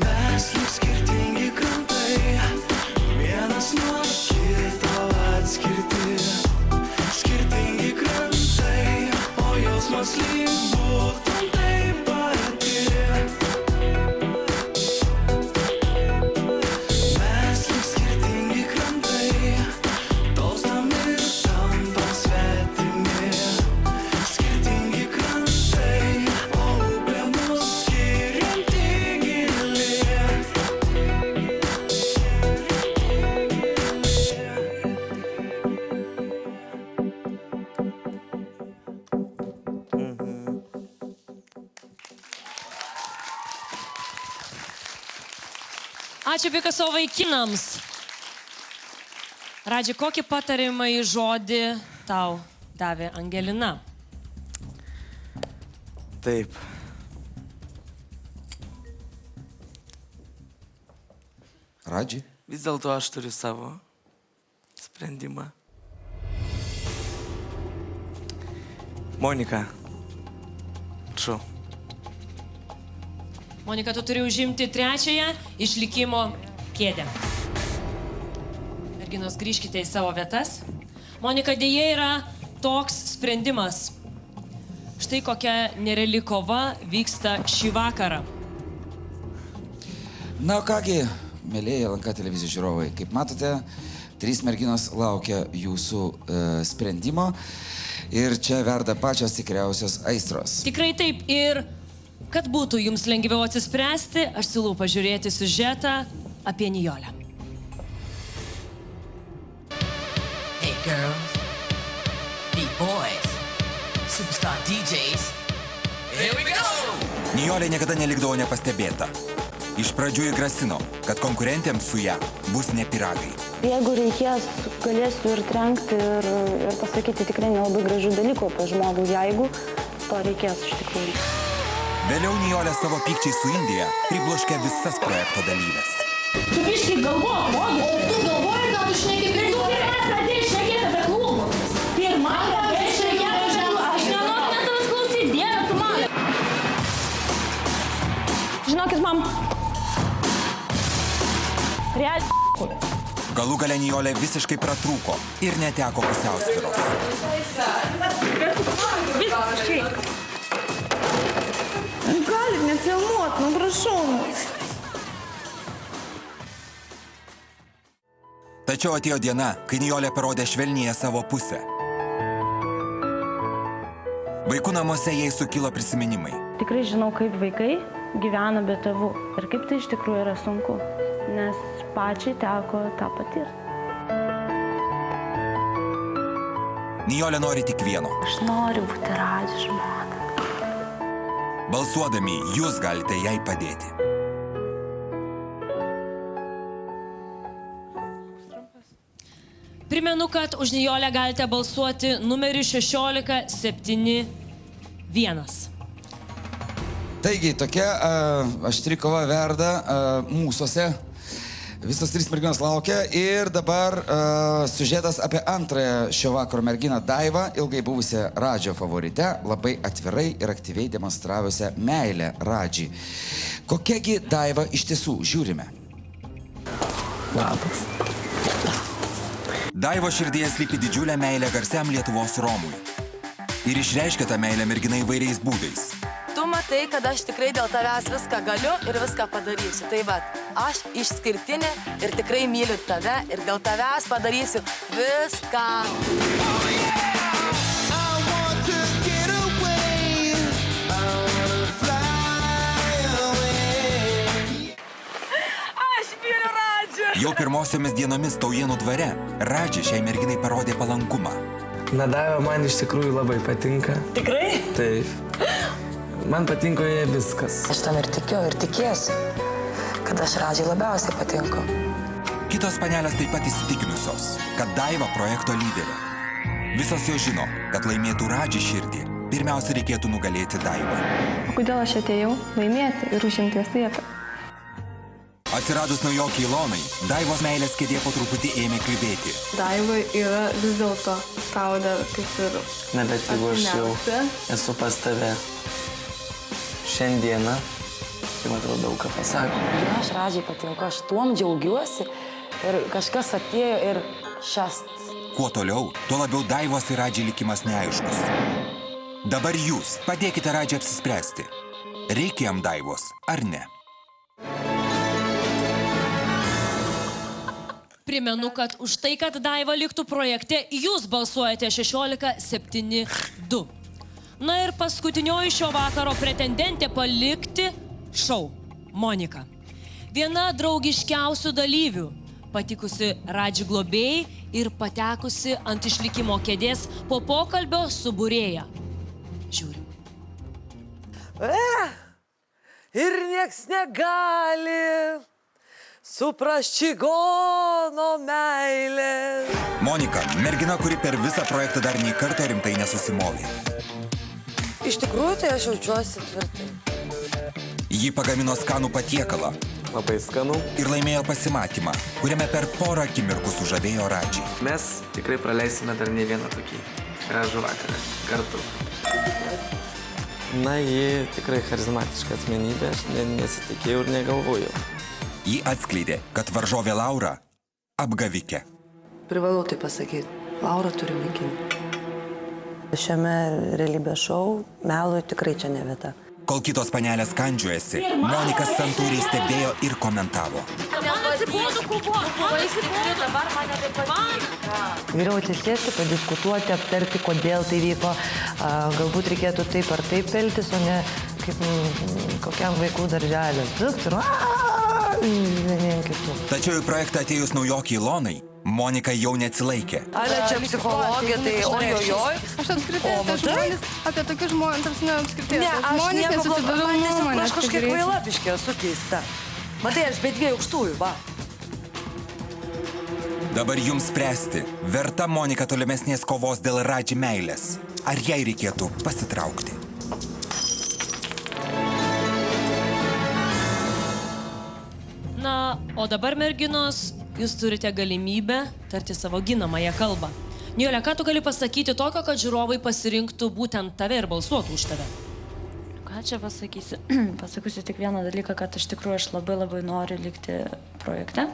Mes lyg skirtingi krantai, vienas nuo kito atskirti. Skirtingi krantai, o jausmas lyg būtum taip arti. Mes lyg skirtingi krantai, tolstam ir tampam svetimi. Skirtingi krantai, o upė mus skirianti gili. Ačiū Pikaso vaikinams. Radži, kokį patarimą į žodį tau davė Angelina? Taip. Radži? Vis dėlto aš turiu savo sprendimą. Monika. Prašau. Monika, tu turi užimti trečiąją išlikimo kėdę. Merginos, grįžkite į savo vietas. Monika, dėja yra toks sprendimas. Štai kokia nereali kova vyksta šį vakarą. Na, kągi, mėlėjai LNK televizijos žiūrovai, kaip matote, 3 merginos laukia jūsų sprendimo ir čia verda pačios tikriausios aistros. Tikrai taip, ir kad būtų jums lengviau atsispręsti, aš siūlau pažiūrėti siužetą apie Nijolę. Hey girls, beat boys, superstar DJs, here we go! Nijolė niekada nelikdavo nepastebėta. Iš pradžių jį grasino, kad konkurentėms su ją bus ne piragai. Jeigu reikės, galėsiu ir trenkti ir pasakyti tikrai nelabai gražių dalykų apie žmogų, jeigu to reikės iš tikrųjų. Vėliau Nijolė savo pykčiai su Indija pribloškė visas projekto dalyves. Tu biškai galvok, mogi. O tu galvoji, gal tu šneki kaip tu? Pirmą pradėjai šnekėti apie klubus. Pirmą pradėjai šnekėti apie klubus. Aš nenoriu net tavęs klausyti, Dieve, tu man. Žinokit, mam. Realiai. Galų gale Nijolė visiškai pratrūko ir neteko pusiausvyros. Galit nefilmuot, nu prašau. Tačiau atėjo diena, kai Nijolė parodė švelnėje savo pusę. Vaikų namuose jai sukilo prisiminimai. Tikrai žinau, kaip vaikai gyvena be tėvų ir kaip tai iš tikrųjų yra sunku, nes pačiai teko tą patirti. Nijolė nori tik vieno. Aš noriu būti Radži žmona. Balsuodami, jūs galite jai padėti. Primenu, kad už Nijolę galite balsuoti numeriu 1671. Taigi, tokia aštri kova verda mūsuose. Visos 3 merginos laukia ir dabar siužetas apie antrąją šio vakaro merginą Daivą, ilgai buvusią Radžio favorite, labai atvirai ir aktyviai demonstravusią meilę Radžiui. Kokiagi Daiva iš tiesų? Žiūrime. Labas. Daivo širdyje slypi didžiulė meilė garsiam Lietuvos Romui. Ir išreiškia tą meilę merginai įvairiais būdais. Tu matai, kad aš tikrai dėl tavęs viską galiu ir viską padarysiu. Tai va, aš išskirtinė ir tikrai myliu tave ir dėl tavęs padarysiu viską. Aš myliu Radžių. Jau pirmosiomis dienomis Taujėnų dvare Radži šiai merginai parodė palankumą. Na, Daiva man iš tikrųjų labai patinka. Tikrai? Taip. Man patinka joje viskas. Aš tam ir tikiu, ir tikėsiu, kad aš Radžiai labiausiai patinku. Kitos panelės taip pat įsitikinusios, kad Daiva projekto lyderė. Visos jo žino, kad laimėtų Radži širdį, pirmiausia reikėtų nugalėti Daivą. O kodėl aš atėjau? Laimėti ir užimti jos vietą. Atsiradus naujokiai Ilonai, Daivos meilės kėdė po truputį ėmė klibėti. Daivai yra vis dėlto tau dar kaip ir... Na, bet jeigu aš jau esu pas tave šiandieną, tai man atrodo daug ką pasako. Aš Radžiai patinku, aš tuom džiaugiuosi ir kažkas atėjo ir šast. Kuo toliau, tuo labiau Daivos ir Radži likimas neaiškus. Dabar jūs padėkite Radži apsispręsti. Reikia jam Daivos ar ne? Primenu, kad už tai, kad Daiva liktų projekte, jūs balsuojate 16-7-2. Na ir paskutinioji šio vakaro pretendentė palikti šou – Monika. Viena draugiškiausių dalyvių, patikusi Radži globėjai ir patekusi ant išlikimo kėdės po pokalbio su būrėja. Žiūrim. Ir nieks negali suprast čigono meilės. Monika, mergina, kuri per visą projektą dar nei kartą rimtai nesusimovė. Iš tikrųjų, tai aš jaučiuosi tvirtai. Ji pagamino skanų patiekalą. Labai skanų. Ir laimėjo pasimatymą, kuriame per porą akimirkų sužavėjo Radži. Mes tikrai praleisime dar ne vieną tokį gražų vakarą kartu. Na, ji tikrai charizmatiška asmenybė, aš nesitikėjau ir negalvojau. Ji atskleidė, kad varžovė Laura apgavikė. Privalau tai pasakyti. Laura turi mėginti. Šiame realybės šou melui tikrai čia ne vieta. Kol kitos panelės kandžiuojasi, Monika santūriai stebėjo ir komentavo. Man atsibodo kovoti. Dabar mane taip patinka. Geriau atsisėsti, padiskutuoti, aptarti, kodėl tai vyko. Galbūt reikėtų taip ar taip elgtis, o ne kaip kokiam vaikų darželį. Tačiau į projektą atėjus naujokiai Ilonai, Monika jau neatsilaikė. Ale čia psichologija, tai ojojoj. Aš apskritai apie tokius žmonės, apskritai. Ne, aš nieko blogo, man tiesiog aš kažkiek kvailabiškė esu keista. Matai, aš be 2 aukštųjų, va. Dabar jums spręsti, verta Monika tolimesnės kovos dėl Radži meilės. Ar jai reikėtų pasitraukti? Na, o dabar, merginos, jūs turite galimybę tarti savo ginamąją kalbą. Nijolė, ką tu gali pasakyti tokio, kad žiūrovai pasirinktų būtent tave ir balsuotų už tave? Ką čia pasakysiu? Pasakysiu tik vieną dalyką, kad iš tikrųjų aš labai noriu likti projekte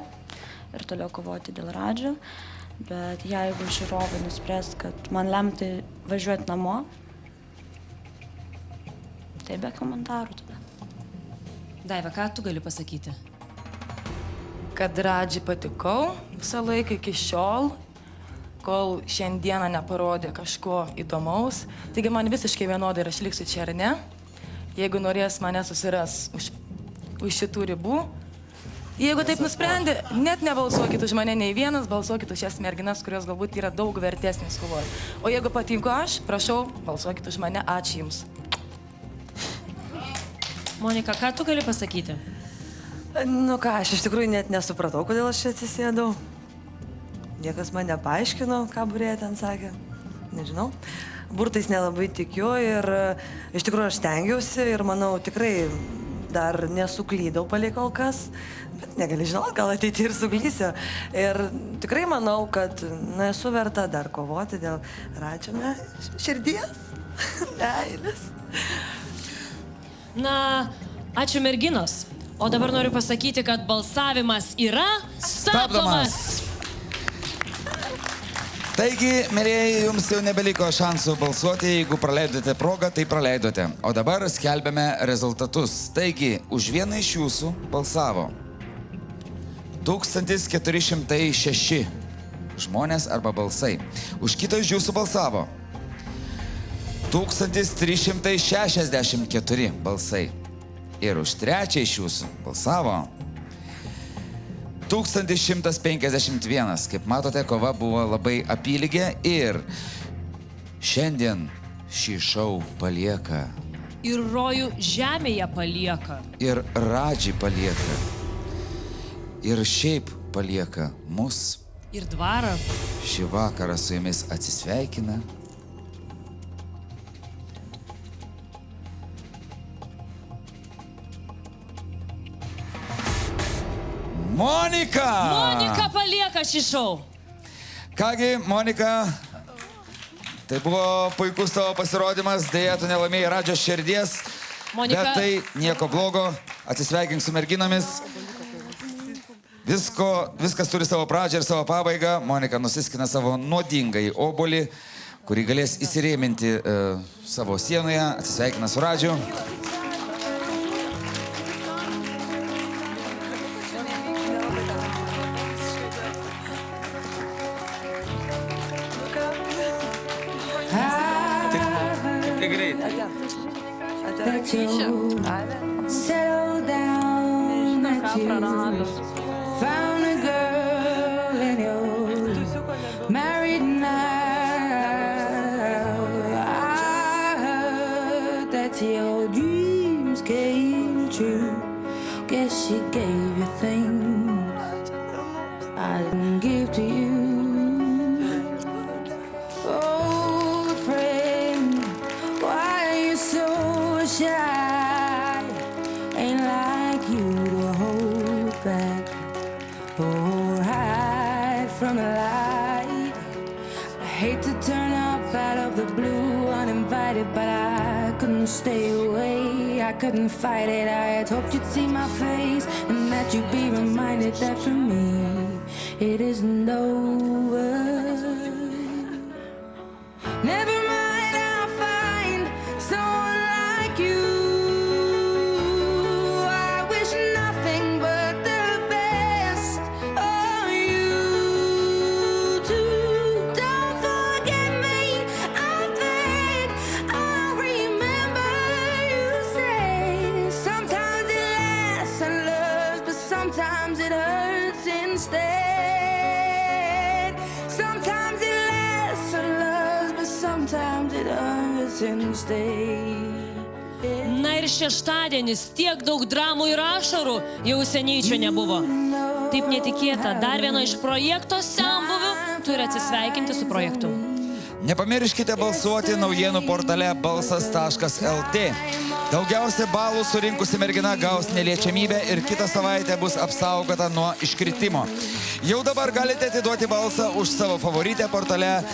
ir toliau kovoti dėl Radžio. Bet jeigu žiūrovai nuspręs, kad man lemti važiuoti namo, tai be komentarų tada. Daiva, ką tu gali pasakyti? Kad Radži patikau visą laiką iki šiol, kol šiandieną neparodė kažko įdomaus. Taigi man visiškai vienodai, ar aš liksiu čia ar ne. Jeigu norės mane susiras už šitų ribų. Jeigu taip nusprendė, net nebalsuokit už mane nei vienas, balsuokit už šias merginas, kurios galbūt yra daug vertesnės kovoj. O jeigu patinku aš, prašau, balsuokit už mane. Ačiū Jums. Monika, ką tu gali pasakyti? Nu ką, aš iš tikrųjų net nesupratau, kodėl aš čia atsisėdau. Niekas man nepaaiškino, ką būrėja ten sakė. Nežinau. Burtais nelabai tikiu ir iš tikrųjų aš stengiausi ir manau tikrai dar nesuklydau palei kol kas, bet negali žinot, gal ateityje ir suklysiu. Ir tikrai manau, kad esu verta dar kovoti dėl Radžio širdies, meilės. Na, ačiū merginos. O dabar noriu pasakyti, kad balsavimas yra stabdomas. Taigi, mėlyjeji, jums jau nebeliko šansų balsuoti, jeigu praleidote progą, tai praleidote. O dabar skelbiame rezultatus. Taigi, už vieną iš jūsų balsavo 1406 žmonės arba balsai. Už kitą iš jūsų balsavo 1364 balsai. Ir už trečią iš jūsų balsavo 1151. Kaip matote, kova buvo labai apylygė ir šiandien šį šou palieka. Ir rojų žemėje palieka. Ir Radžį palieka. Ir šiaip palieka mus. Ir dvarą. Šį vakarą su jumis atsisveikina. Monika! Monika palieka šį šou. Kągi, Monika, tai buvo puikus tavo pasirodymas, dėja tu nelaimėjai Radžio širdies, Monika... bet tai nieko blogo, atsisveikink su merginomis. Viskas turi savo pradžią ir savo pabaigą. Monika nusiskina savo nuodingąjį obuolį, kurį galės įsirėminti savo sienoje, atsisveikina su Radžiu. That you settle down, that you found a girl and you're married now. I heard that your dreams came true. Guess she gave you things I didn't give to you. Old friend, why are you so shy? Ain't like you to hold back or hide from the light. I hate to turn up out of the blue uninvited, but I couldn't stay away. I couldn't fight it. I had hoped you'd see my face and that you'd be reminded that for me it isn't over. Never mind, I'll find someone like you. I wish nothing but the best of you too. Don't forget me, I beg. I remember you say sometimes it lasts and loves, but sometimes it hurts instead. Sometimes it lasts and loves, but sometimes it hurts instead. Na ir šeštadienis, tiek daug dramų ir ašarų jau seniai čia nebuvo. Taip netikėta, dar vieno iš projekto senbuvių turi atsisveikinti su projektu. Nepamirškite balsuoti naujienų portale balsas.lt. Daugiausia balų surinkusi mergina gaus neliečiamybę ir kitą savaitę bus apsaugota nuo iškritimo. Jau dabar galite atiduoti balsą už savo favoritę portale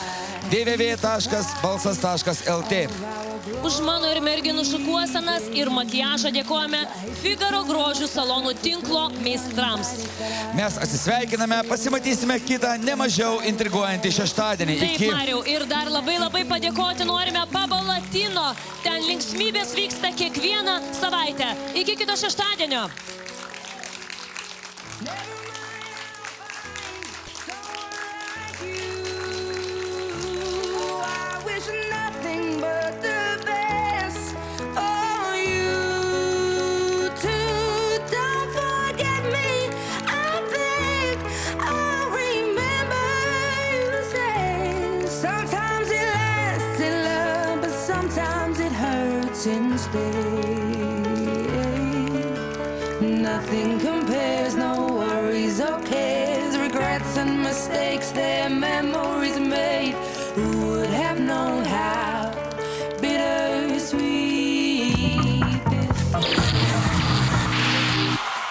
www.balsas.lt. Už mano ir merginų šukuosenas ir makiažą dėkojame Figaro grožių salonų tinklo meistrams. Mes atsisveikiname, pasimatysime kitą nemažiau intriguojantį šeštadienį. Taip, Mariau, ir dar labai padėkoti norime Pabo Latino. Ten linksmybės vyksta kiekvieną savaitę. Iki kito šeštadienio. Nothing compares, no worries or cares, regrets and mistakes, their memories.